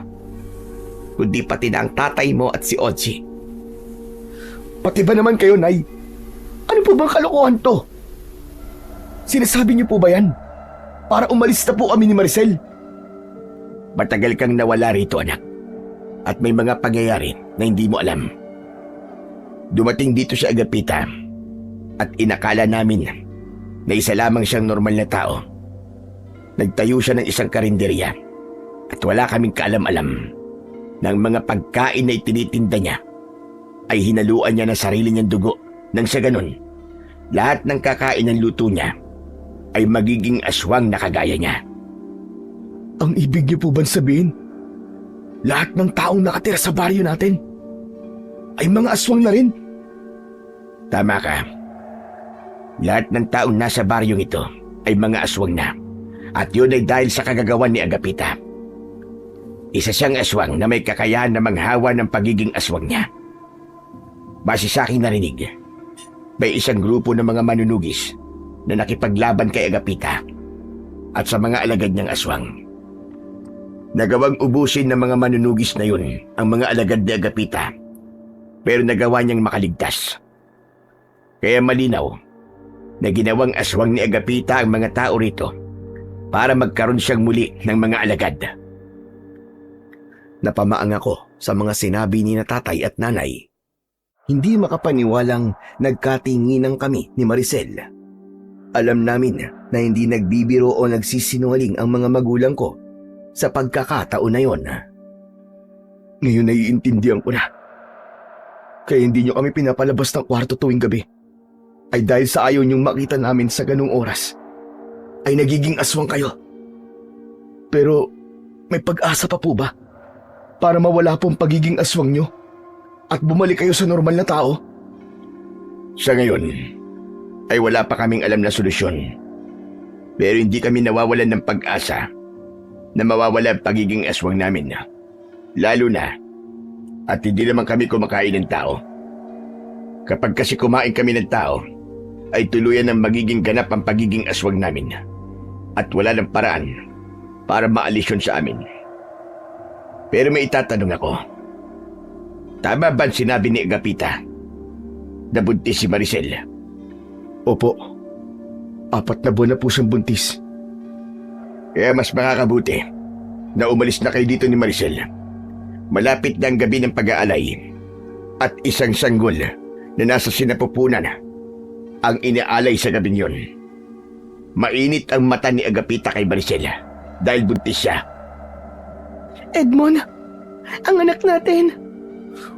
kundi pati na ang tatay mo at si Oji. Pati ba naman kayo, Nay? Ano po bang kalokohan to? Sinasabi niyo po ba yan? Para umalis na po kami ni Maricel? Matagal kang nawala rito, anak. At may mga pangyayari na hindi mo alam. Dumating dito si Agapita at inakala namin na isa lamang siyang normal na tao. Nagtayo siya ng isang karinderya at wala kaming kaalam-alam na ang mga pagkain na itinitinda niya ay hinaluan niya ng sarili niyang dugo Nang sa ganun, lahat ng kakain ng luto niya ay magiging aswang na kagaya niya. Ang ibig niyo po bang sabihin, lahat ng taong nakatira sa baryo natin ay mga aswang na rin? Tama ka. Lahat ng taong nasa baryong ito ay mga aswang na. At yun ay dahil sa kagagawan ni Agapita. Isa siyang aswang na may kakayahan na manghawa ng pagiging aswang niya. Base sa aking narinig, may isang grupo ng mga manunugis na nakipaglaban kay Agapita at sa mga alagad niyang aswang. Nagawang ubusin ng mga manunugis na yun ang mga alagad ni Agapita, pero nagawa niyang makaligtas. Kaya malinaw na ginawang aswang ni Agapita ang mga tao rito para magkaroon siyang muli ng mga alagad. Napamaang ako sa mga sinabi ni na tatay at nanay. Hindi makapaniwalang nagkatinginan kami ni Maricel. Alam namin na hindi nagbibiro o nagsisinungaling ang mga magulang ko sa pagkakataon na yon. Ngayon naiintindihan ko na. Kaya hindi nyo kami pinapalabas ng kwarto tuwing gabi ay dahil sa ayaw nyong makita namin sa ganung oras ay nagiging aswang kayo. Pero may pag-asa pa po ba para mawala pong pagiging aswang nyo at bumalik kayo sa normal na tao? Sa ngayon, ay wala pa kaming alam na solusyon. Pero hindi kami nawawalan ng pag-asa na mawawala ang pagiging aswang namin. Lalo na, at hindi naman kami kumakain ng tao. Kapag kasi kumain kami ng tao, ay tuluyan ng magiging ganap ang pagiging aswang namin. At wala ng paraan para maalis yun sa amin. Pero may itatanong ako. Tama ba ang sinabi ni Agapita na buntis si Maricel? Opo, 4 na buwan na po siyang buntis. Kaya mas makakabuti na umalis na kayo dito ni Maricel. Malapit na ang gabi ng pag-aalay at isang sanggol na nasa sinapupunan ang inaalay sa gabing yon. Mainit ang mata ni Agapita kay Maricel dahil buntis siya. Edmond, ang anak natin.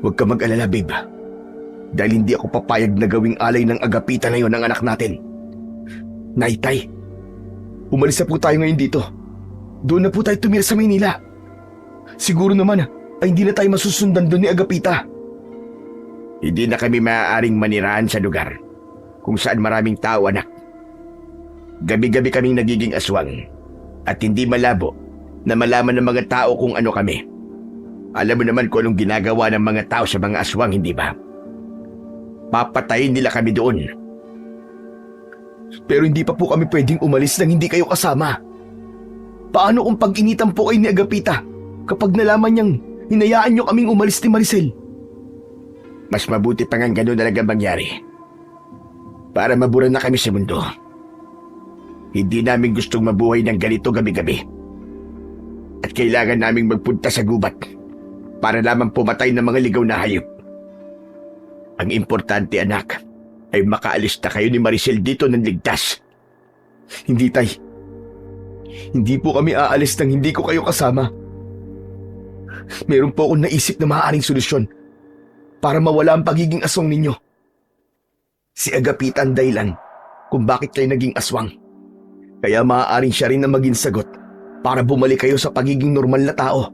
Huwag ka mag-alala, babe. Dahil hindi ako papayag na gawing alay ng Agapita na yon ang anak natin. Naitay, umalis na po tayo ngayon dito. Doon na po tayo tumira sa Maynila. Siguro naman ay hindi na tayo masusundan doon ni Agapita. Hindi na kami maaaring manirahan sa lugar kung saan maraming tao, anak. Gabi-gabi kaming nagiging aswang at hindi malabo na malaman ng mga tao kung ano kami. Alam mo naman kung anong ginagawa ng mga tao sa mga aswang, hindi ba? Papatayin nila kami doon. Pero hindi pa po kami pwedeng umalis nang hindi kayo kasama. Paano kung pag-initan po kayo ni Agapita kapag nalaman niyang hinayaan niyo kaming umalis ni Maricel? Mas mabuti pa nga gano'n talaga mangyari. Para mabura na kami sa mundo. Hindi namin gustong mabuhay ng ganito gabi-gabi. At kailangan naming magpunta sa gubat para lamang pumatay ng mga ligaw na hayop. Ang importante, anak, ay makaalis na kayo ni Maricel dito ng ligtas. Hindi, tay. Hindi po kami aalis nang hindi ko kayo kasama. Meron po akong naisip na maaaring solusyon para mawala ang pagiging aswang ninyo. Si Agapita ang dahilan kung bakit kayo naging aswang. Kaya maaaring siya rin na maging sagot para bumalik kayo sa pagiging normal na tao.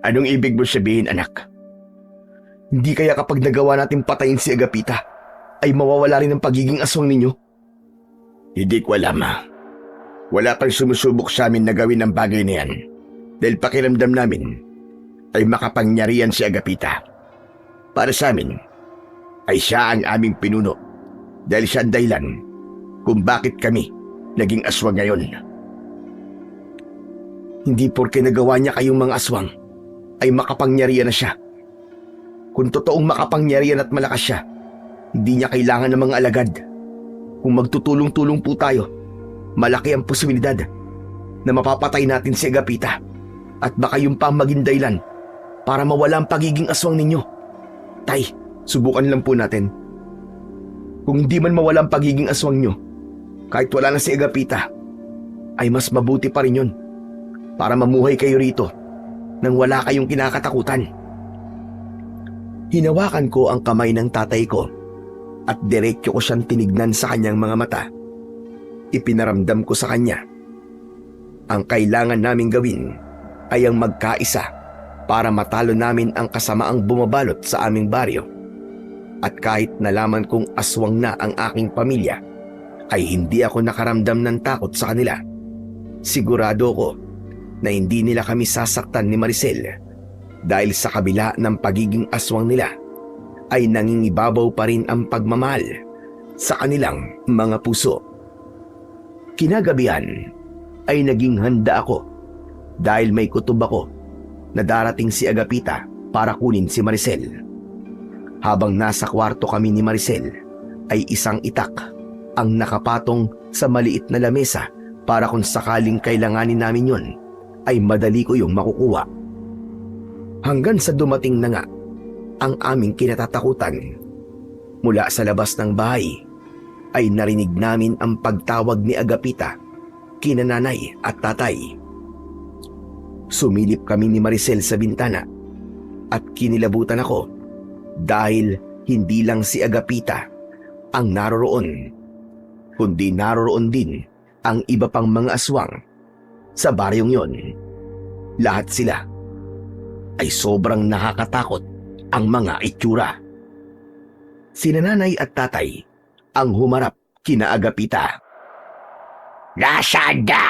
Anong ibig mo sabihin, anak? Hindi kaya kapag nagawa natin patayin si Agapita, ay mawawala rin ang pagiging aswang ninyo? Hindi ko alam. Wala pang sumusubok sa amin na gawin ang bagay na yan. Dahil pakiramdam namin ay makapangyarihan si Agapita. Para sa amin, ay siya ang aming pinuno. Dahil siya ang dahilan kung bakit kami naging aswang ngayon. Hindi porke nagawa niya kayong mga aswang, ay makapangyarihan na siya. Kung totoong makapangyarihan at malakas siya, hindi niya kailangan ng mga alagad. Kung magtutulong-tulong po tayo, malaki ang posibilidad na mapapatay natin si Agapita at baka yung pa maging dahilan para mawala ang pagiging aswang ninyo. Tay, subukan lang po natin. Kung hindi man mawala ang pagiging aswang nyo, kahit wala na si Agapita, ay mas mabuti pa rin yun para mamuhay kayo rito nang wala kayong kinakatakutan. Hinawakan ko ang kamay ng tatay ko at diretso ko siyang tinignan sa kanyang mga mata. Ipinaramdam ko sa kanya. Ang kailangan naming gawin ay ang magkaisa para matalo namin ang kasamaang bumabalot sa aming baryo. At kahit nalaman kong aswang na ang aking pamilya, ay hindi ako nakaramdam ng takot sa kanila. Sigurado ko na hindi nila kami sasaktan ni Maricel dahil sa kabila ng pagiging aswang nila ay nangingibabaw pa rin ang pagmamahal sa kanilang mga puso. Kinagabihan ay naging handa ako dahil may kutob ako na darating si Agapita para kunin si Maricel. Habang nasa kwarto kami ni Maricel ay isang itak ang nakapatong sa maliit na lamesa para kung sakaling kailanganin namin yon ay madali ko yung makukuha. Hanggang sa dumating na nga ang aming kinatatakutan. Mula sa labas ng bahay ay narinig namin ang pagtawag ni Agapita kina nanay at tatay. Sumilip kami ni Maricel sa bintana at kinilabutan ako dahil hindi lang si Agapita ang naroroon, kundi naroroon din ang iba pang mga aswang sa baryong yon. Lahat sila ay sobrang nakakatakot ang mga itsura. Sina nanay at tatay ang humarap kina Agapita. Nasaan na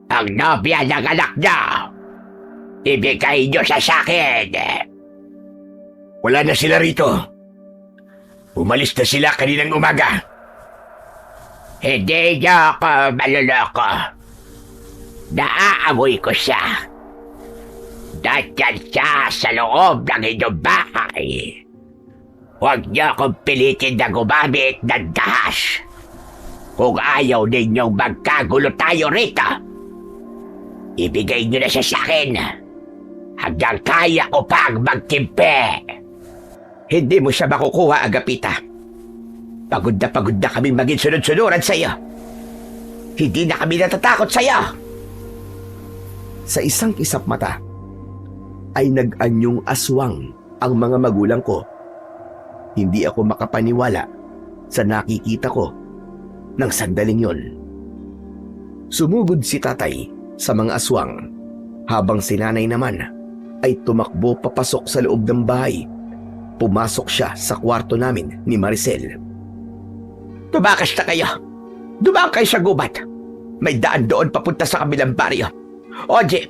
ang nobya ng anak niyo? Ibigay niyo siya sa akin. Wala na sila rito. Umalis na sila kaninang umaga. Hindi niyo ako maluloko. Naaamoy ko siya. Nandiyan siya sa loob ng inyong bahay. Huwag niyo akong pilitin na gumamit ng dahas. Kung ayaw ninyong magkagulo tayo rito, ibigay niyo na siya sa akin hanggang kaya ko pang magtimpe. Hindi mo siya makukuha, Agapita. Pagod na kami maging sunod-sunuran sa iyo. Hindi na kami natatakot sa iyo. Sa isang kisap mata ay nag-anyong aswang ang mga magulang ko. Hindi ako makapaniwala sa nakikita ko ng sandaling yon. Sumugod si tatay sa mga aswang habang si nanay naman ay tumakbo papasok sa loob ng bahay. Pumasok siya sa kwarto namin ni Maricel. Tumakas na kayo. Dumaan kayo sa gubat. May daan doon papunta sa kabilang baryo. Oje,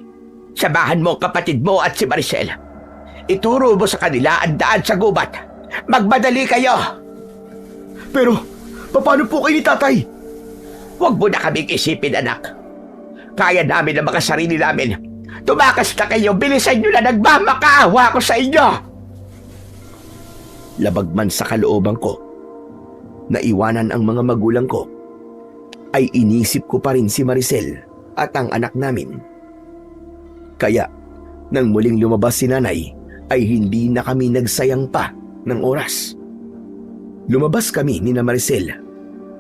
samahan mo ang kapatid mo at si Maricel. Ituro mo sa kanila ang daan sa gubat. Magmadali kayo. Pero, paano po kayo ni tatay? Huwag mo na kaming isipin, anak. Kaya namin ang mga sarili namin. Tumakas na kayo. Bilisan nyo na, nagmamakaawa ko sa inyo. Labag man sa kalooban ko, naiwanan ang mga magulang ko, ay inisip ko pa rin si Maricel at ang anak namin. Kaya, nang muling lumabas si nanay, ay hindi na kami nagsayang pa ng oras. Lumabas kami ni na Maricel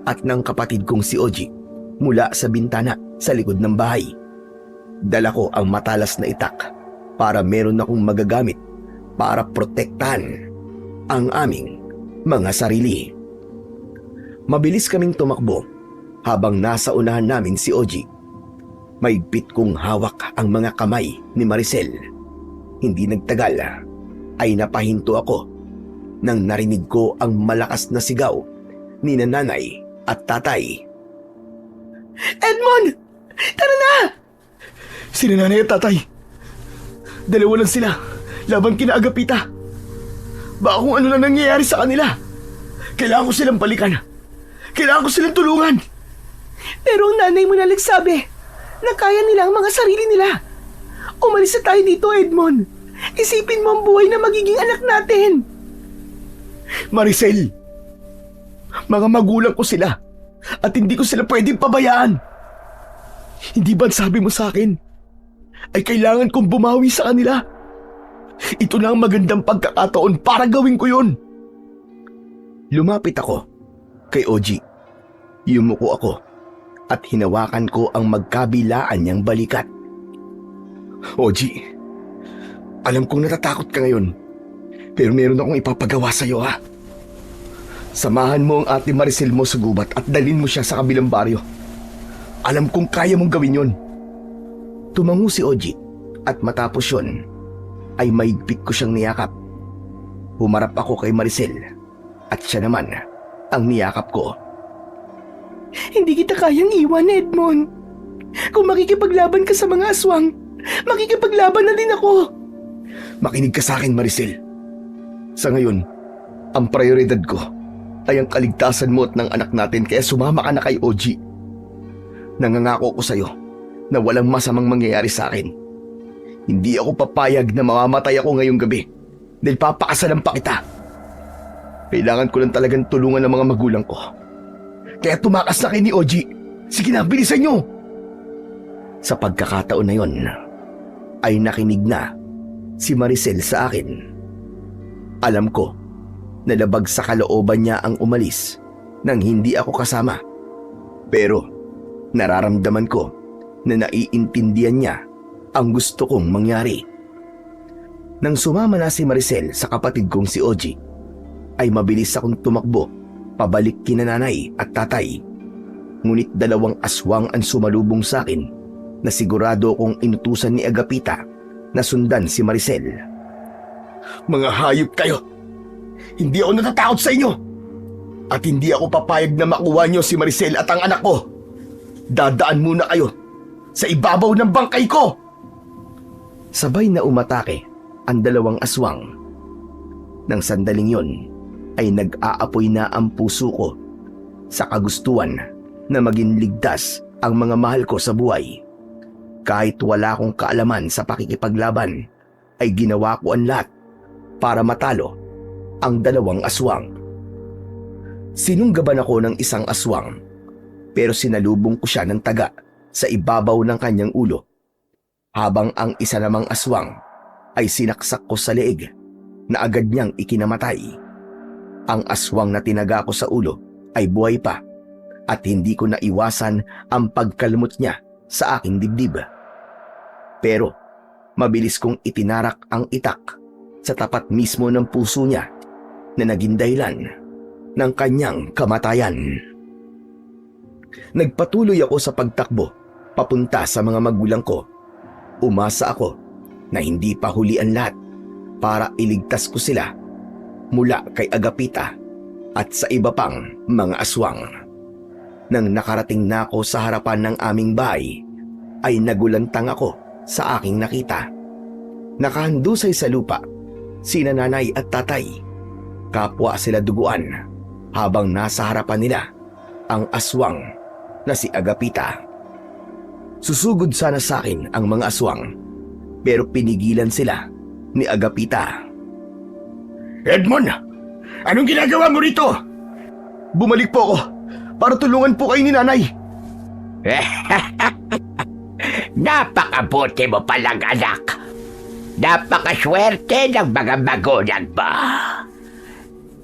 at ng kapatid kong si Oji mula sa bintana sa likod ng bahay. Dala ko ang matalas na itak para meron akong magagamit para protektahan ang aming mga sarili. Mabilis kaming tumakbo habang nasa unahan namin si Oji. Maigpit kong hawak ang mga kamay ni Maricel. Hindi nagtagal ay napahinto ako nang narinig ko ang malakas na sigaw ni nanay at tatay. Edmond! Tara na! Sina nanay at tatay. Dalawa lang sila laban kina Agapita. Baka kung ano na nangyayari sa kanila. Kailangan ko silang balikan. Kailangan ko silang tulungan. Pero ang nanay mo na nagsabi na kaya nila ang mga sarili nila. Umalis na tayo dito, Edmond. Isipin mo ang buhay na magiging anak natin. Maricel, mga magulang ko sila at hindi ko sila pwedeng pabayaan. Hindi ba sabi mo sa akin ay kailangan kong bumawi sa kanila? Ito na ang magandang pagkakataon para gawin ko yun. Lumapit ako kay Oji. Yumuko ako at hinawakan ko ang magkabilaan niyang balikat. Oji, alam kong natatakot ka ngayon, pero meron akong ipapagawa sa'yo, ha? Samahan mo ang ate Maricel mo sa gubat at dalhin mo siya sa kabilang baryo. Alam kong kaya mong gawin yon. Tumango si Oji at matapos yon ay maigpit ko siyang niyakap. Humarap ako kay Maricel at siya naman ang niyakap ko. Hindi kita kayang iwan, Edmond. Kung makikipaglaban ka sa mga aswang, makikipaglaban na din ako. Makinig ka sa akin, Maricel. Sa ngayon, ang prioridad ko ay ang kaligtasan mo at ng anak natin, kaya sumama ka na kay Oji. Nangangako ko sa'yo na walang masamang mangyayari sa akin. Hindi ako papayag na mamamatay ako ngayong gabi dahil papakasalan pa kita. Kailangan ko lang talagang tulungan ng mga magulang ko. Kaya tumakas na kayo ni Oji. Sige na, bilisan nyo! Sa pagkakataon na yon, ay nakinig na si Maricel sa akin. Alam ko na labag sa kalooban niya ang umalis nang hindi ako kasama. Pero nararamdaman ko na naiintindihan niya ang gusto kong mangyari. Nang sumama na si Maricel sa kapatid kong si Oji, ay mabilis akong tumakbo pabalik kina nanay at tatay. Ngunit 2 aswang ang sumalubong sa akin na sigurado kong inutusan ni Agapita na sundan si Maricel. Mga hayop kayo! Hindi ako natatakot sa inyo! At hindi ako papayag na makuha niyo si Maricel at ang anak ko! Dadaan muna kayo sa ibabaw ng bangkay ko! Sabay na umatake ang 2 aswang. Nang sandaling yon, ay nag-aapoy na ang puso ko sa kagustuhan na maging ligtas ang mga mahal ko sa buhay. Kahit wala akong kaalaman sa pakikipaglaban, ay ginawa ko ang lahat para matalo ang 2 aswang. Sinunggaban ako ng 1 aswang, pero sinalubong ko siya ng taga sa ibabaw ng kanyang ulo, habang ang isa namang aswang ay sinaksak ko sa leeg na agad niyang ikinamatay. Ang aswang na tinaga ko sa ulo ay buhay pa at hindi ko naiwasan ang pagkalmot niya sa aking dibdib. Pero mabilis kong itinarak ang itak sa tapat mismo ng puso niya na naging dahilan ng kanyang kamatayan. Nagpatuloy ako sa pagtakbo papunta sa mga magulang ko. Umasa ako na hindi pa huli ang lahat para iligtas ko sila mula kay Agapita at sa iba pang mga aswang. Nang nakarating na ako sa harapan ng aming bahay, ay nagulantang ako sa aking nakita. Nakahandusay sa lupa sina nanay at tatay. Kapwa sila duguan habang nasa harapan nila ang aswang na si Agapita. Susugod sana sa akin ang mga aswang, pero pinigilan sila ni Agapita. Edmond! Anong ginagawa mo rito? Bumalik po ako para tulungan po kayo ni nanay. Napakabuti mo palang anak. Napakaswerte ng mga magulang mo.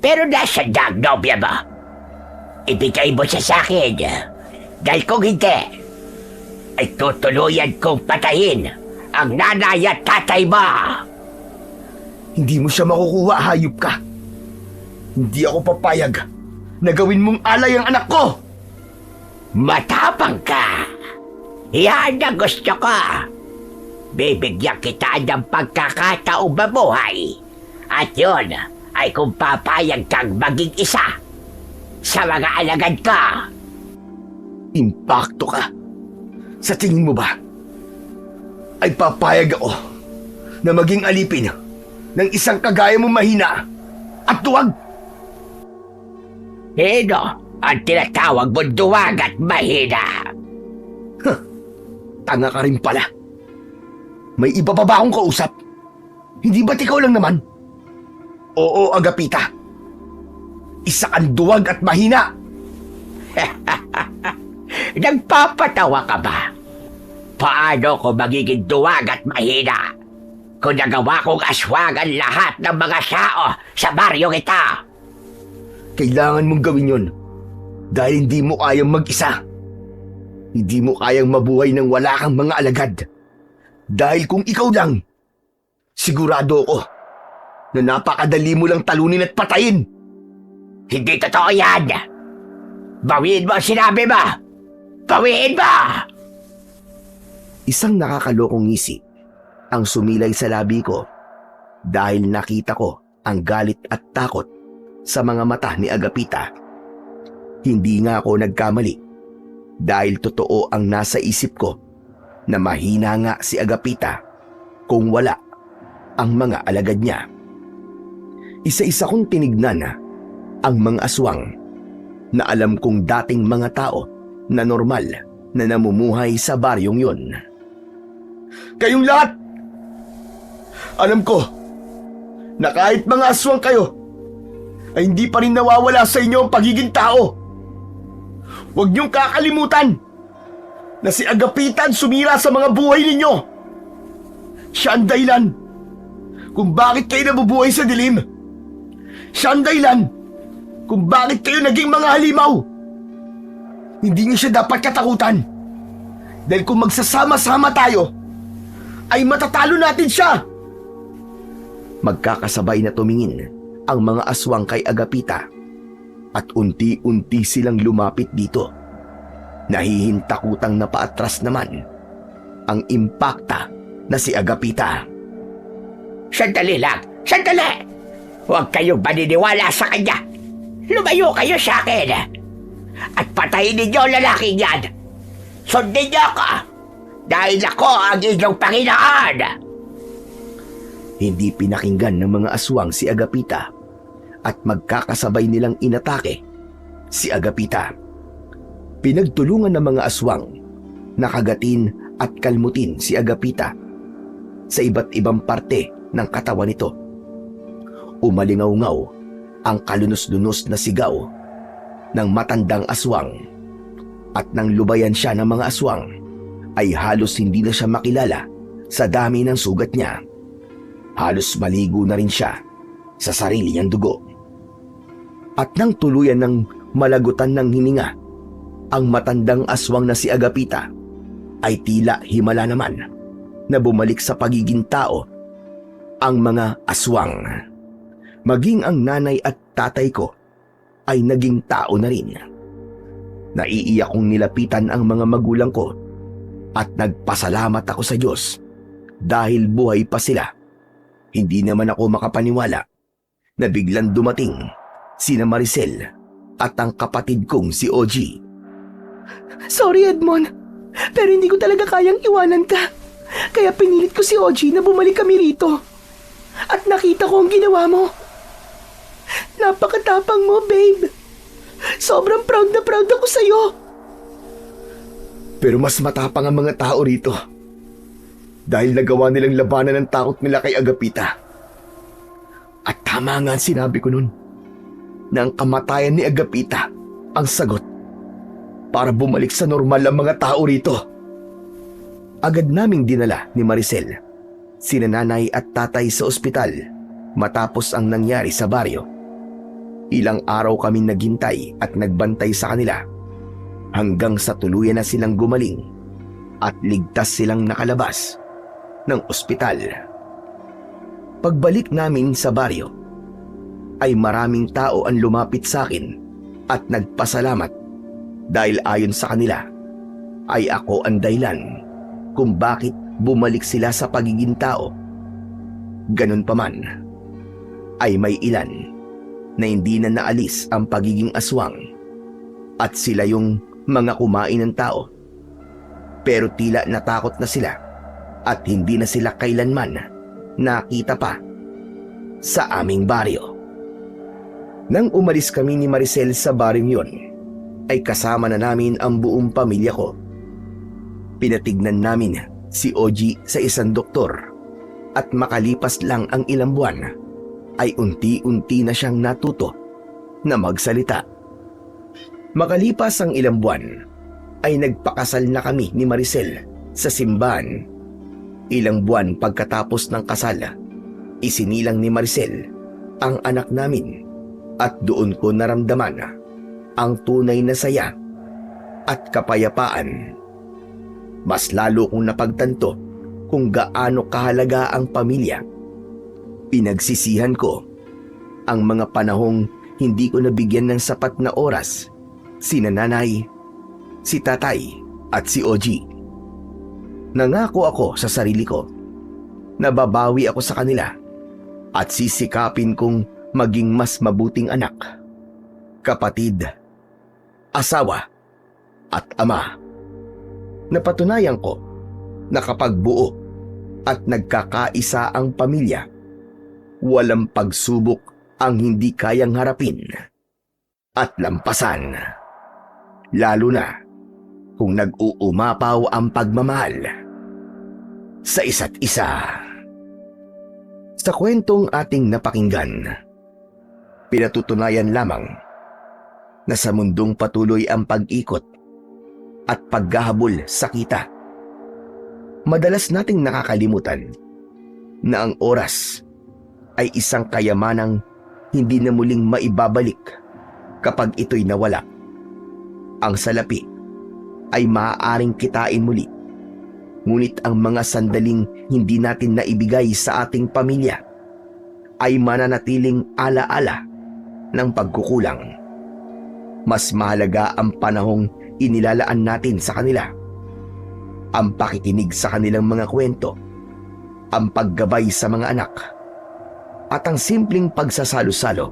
Pero nasa ang nobya mo? Ibigay mo siya sa akin. Dahil kung hindi, ay tutuluyan kong patayin ang nanay at tatay mo. Hindi mo siya makukuha, hayop ka. Hindi ako papayag na gawin mong alay ang anak ko. Matapang ka. Yan ang gusto ko. Bibigyan kita ng pagkakataong mabuhay. At yun ay kung papayag kang maging isa sa mga alagad ko. Impakto ka. Sa tingin mo ba ay papayag ako na maging alipin ng isang kagaya mong mahina at tuwag? Sino ang tinatawag mo duwag at mahina? Tanga ka rin pala. May iba pa ba akong kausap? Hindi ba't ikaw lang naman? Oo, Agapita. Isa kang duwag at mahina. Nagpapatawa ka ba? Paano ko magiging duwag at mahina kung nagawa kong aswagan lahat ng mga tao sa baryo kita? Kailangan mong gawin yon dahil hindi mo kayang mag-isa. Hindi mo kayang mabuhay nang wala kang mga alagad. Dahil kung ikaw lang, sigurado ako na napakadali mo lang talunin at patayin. Hindi totoo yan! Bawiin mo ang sinabi mo! Bawiin mo! Isang nakakalokong ngisi ang sumilay sa labi ko dahil nakita ko ang galit at takot sa mga mata ni Agapita. Hindi nga ako nagkamali dahil totoo ang nasa isip ko na mahina nga si Agapita kung wala ang mga alagad niya. Isa-isa kong tinignan ang mga aswang na alam kong dating mga tao na normal na namumuhay sa baryong yon. Kayong lahat! Alam ko na kahit mga aswang kayo, ay hindi pa rin nawawala sa inyo ang pagiging tao. Huwag niyong kakalimutan na si Agapita ang sumira sa mga buhay ninyo. Siya ang dahilan kung bakit kayo nabubuhay sa dilim. Siya ang dahilan kung bakit kayo naging mga halimaw. Hindi niyo siya dapat katakutan. Dahil kung magsasama-sama tayo, ay matatalo natin siya. Magkakasabay na tumingin ang mga aswang kay Agapita at unti-unti silang lumapit dito. Nahihintakutang napaatras naman ang impakta na si Agapita. Sandali lang! Sandali! Huwag kayong maniniwala sa kanya! Lumayo kayo sa akin! At patayin ninyo ang lalaking yan! Sundin niyo ako! Dahil ako ang inyong Panginoon! Hindi pinakinggan ng mga aswang si Agapita at magkakasabay nilang inatake si Agapita. Pinagtulungan ng mga aswang na kagatin at kalmutin si Agapita sa iba't ibang parte ng katawan nito. Umalingaw-ngaw ang kalunos-lunos na sigaw ng matandang aswang at nang lubayan siya ng mga aswang ay halos hindi na siya makilala sa dami ng sugat niya. Halos maligo na rin siya sa sarili niyang dugo. At nang tuluyan ng malagutan ng hininga ang matandang aswang na si Agapita, ay tila himala naman na bumalik sa pagiging tao ang mga aswang. Maging ang nanay at tatay ko ay naging tao na rin. Naiiyak kong nilapitan ang mga magulang ko at nagpasalamat ako sa Diyos dahil buhay pa sila. Hindi naman ako makapaniwala na biglang dumating sina Maricel at ang kapatid kong si OG. Sorry, Edmond. Pero hindi ko talaga kayang iwanan ka. Kaya pinilit ko si OG na bumalik kami rito. At nakita ko ang ginawa mo. Napakatapang mo, babe. Sobrang proud na proud ako sa'yo. Pero mas matapang ang mga tao rito dahil nagawa nilang labanan ng takot nila kay Agapita. At tama nga ang sinabi ko nun na ang kamatayan ni Agapita ang sagot para bumalik sa normal ang mga tao rito. Agad naming dinala ni Maricel sina nanay at tatay sa ospital matapos ang nangyari sa baryo. Ilang araw kaming naghintay at nagbantay sa kanila hanggang sa tuluyan na silang gumaling at ligtas silang nakalabas ng ospital. Pagbalik namin sa baryo, ay maraming tao ang lumapit sa akin at nagpasalamat dahil ayon sa kanila ay ako ang dahilan kung bakit bumalik sila sa pagiging tao. Ganun pa man, ay may ilan na hindi na naalis ang pagiging aswang at sila yung mga kumain ng tao. Pero tila natakot na sila at hindi na sila kailanman nakita pa sa aming baryo. Nang umalis kami ni Maricel sa baryong yon, ay kasama na namin ang buong pamilya ko. Pinatignan namin si OG sa isang doktor at makalipas lang ang ilang buwan ay unti-unti na siyang natuto na magsalita. Makalipas ang ilang buwan ay nagpakasal na kami ni Maricel sa simbahan. Ilang buwan pagkatapos ng kasal, isinilang ni Maricel ang anak namin at doon ko naramdaman ang tunay na saya at kapayapaan. Mas lalo kong napagtanto kung gaano kahalaga ang pamilya. Pinagsisihan ko ang mga panahong hindi ko nabigyan ng sapat na oras si nanay, si tatay at si Oji. Nangako ako sa sarili ko na babawi ako sa kanila at sisikapin kong maging mas mabuting anak, kapatid, asawa at ama. Napatunayan ko na kapag buo at nagkakaisa ang pamilya, walang pagsubok ang hindi kayang harapin at lampasan. Lalo na kung nag-uumapaw ang pagmamahal sa isa't isa. Sa kwentong ating napakinggan, pinatutunayan lamang na sa mundong patuloy ang pag-ikot at paghahabol sa kita, madalas nating nakakalimutan na ang oras ay isang kayamanang hindi na muling maibabalik kapag ito'y nawala. Ang salapi ay maaaring kitain muli, ngunit ang mga sandaling hindi natin naibigay sa ating pamilya ay mananatiling alaala ng pagkukulang. Mas mahalaga ang panahong inilalaan natin sa kanila, ang pakikinig sa kanilang mga kwento, ang paggabay sa mga anak, at ang simpleng pagsasalo-salo,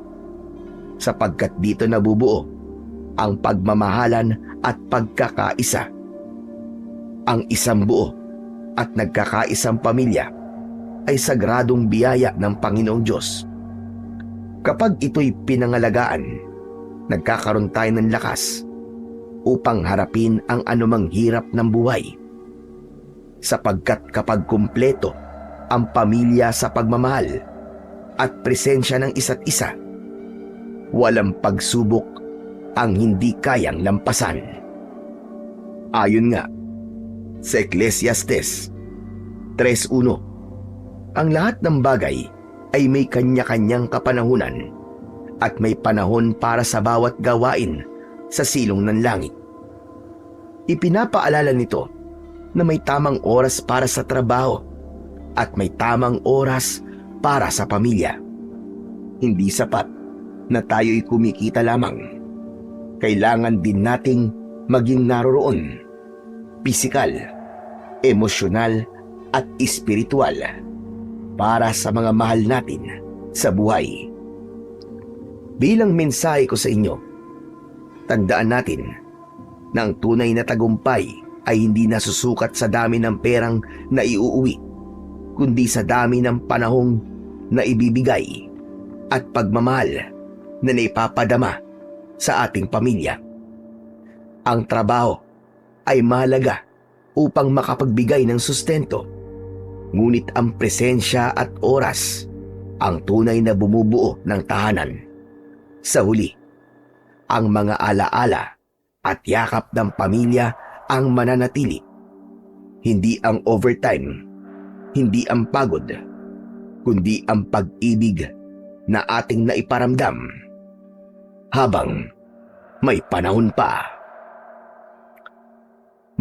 sapagkat dito nabubuo ang pagmamahalan at pagkakaisa. Ang isang buo at nagkakaisang pamilya ay sagradong biyaya ng Panginoong Diyos. Kapag ito'y pinangalagaan, nagkakaroon tayo ng lakas upang harapin ang anumang hirap ng buhay. Sapagkat kapag kumpleto ang pamilya sa pagmamahal at presensya ng isa't isa, walang pagsubok ang hindi kayang lampasan. Ayon nga sa Ecclesiastes 3:1, ang lahat ng bagay ay may kanya-kanyang kapanahunan at may panahon para sa bawat gawain sa silong ng langit. Ipinapaalala nito na may tamang oras para sa trabaho at may tamang oras para sa pamilya. Hindi sapat na tayo'y kumikita lamang. Kailangan din nating maging naroroon, pisikal, emosyonal at espiritual para sa mga mahal natin sa buhay. Bilang mensahe ko sa inyo, tandaan natin na ang tunay na tagumpay ay hindi nasusukat sa dami ng perang na iuuwi, kundi sa dami ng panahong na ibibigay at pagmamahal na naipapadama sa ating pamilya. Ang trabaho ay mahalaga upang makapagbigay ng sustento, ngunit ang presensya at oras ang tunay na bumubuo ng tahanan. Sa huli, ang mga alaala at yakap ng pamilya ang mananatili. Hindi ang overtime, hindi ang pagod, kundi ang pag-ibig na ating naiparamdam habang may panahon pa.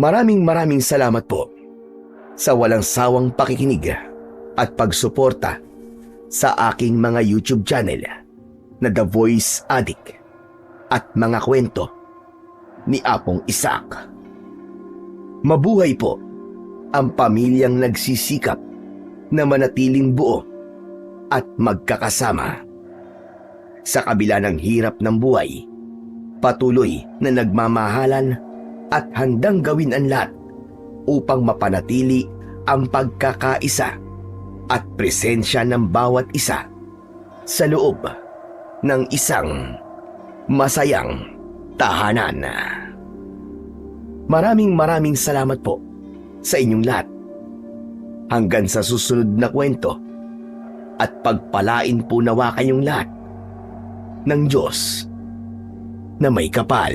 Maraming salamat po sa walang sawang pakikinig at pagsuporta sa aking mga YouTube channel na The Voice Addict at mga kwento ni Apong Isaac. Mabuhay po ang pamilyang nagsisikap na manatiling buo at magkakasama. Sa kabila ng hirap ng buhay, patuloy na nagmamahalan at handang gawin ang lahat upang mapanatili ang pagkakaisa at presensya ng bawat isa sa loob ng isang masayang tahanan. Maraming salamat po sa inyong lahat. Hanggang sa susunod na kwento, at pagpalain po nawa kayong lahat ng Diyos na may kapal.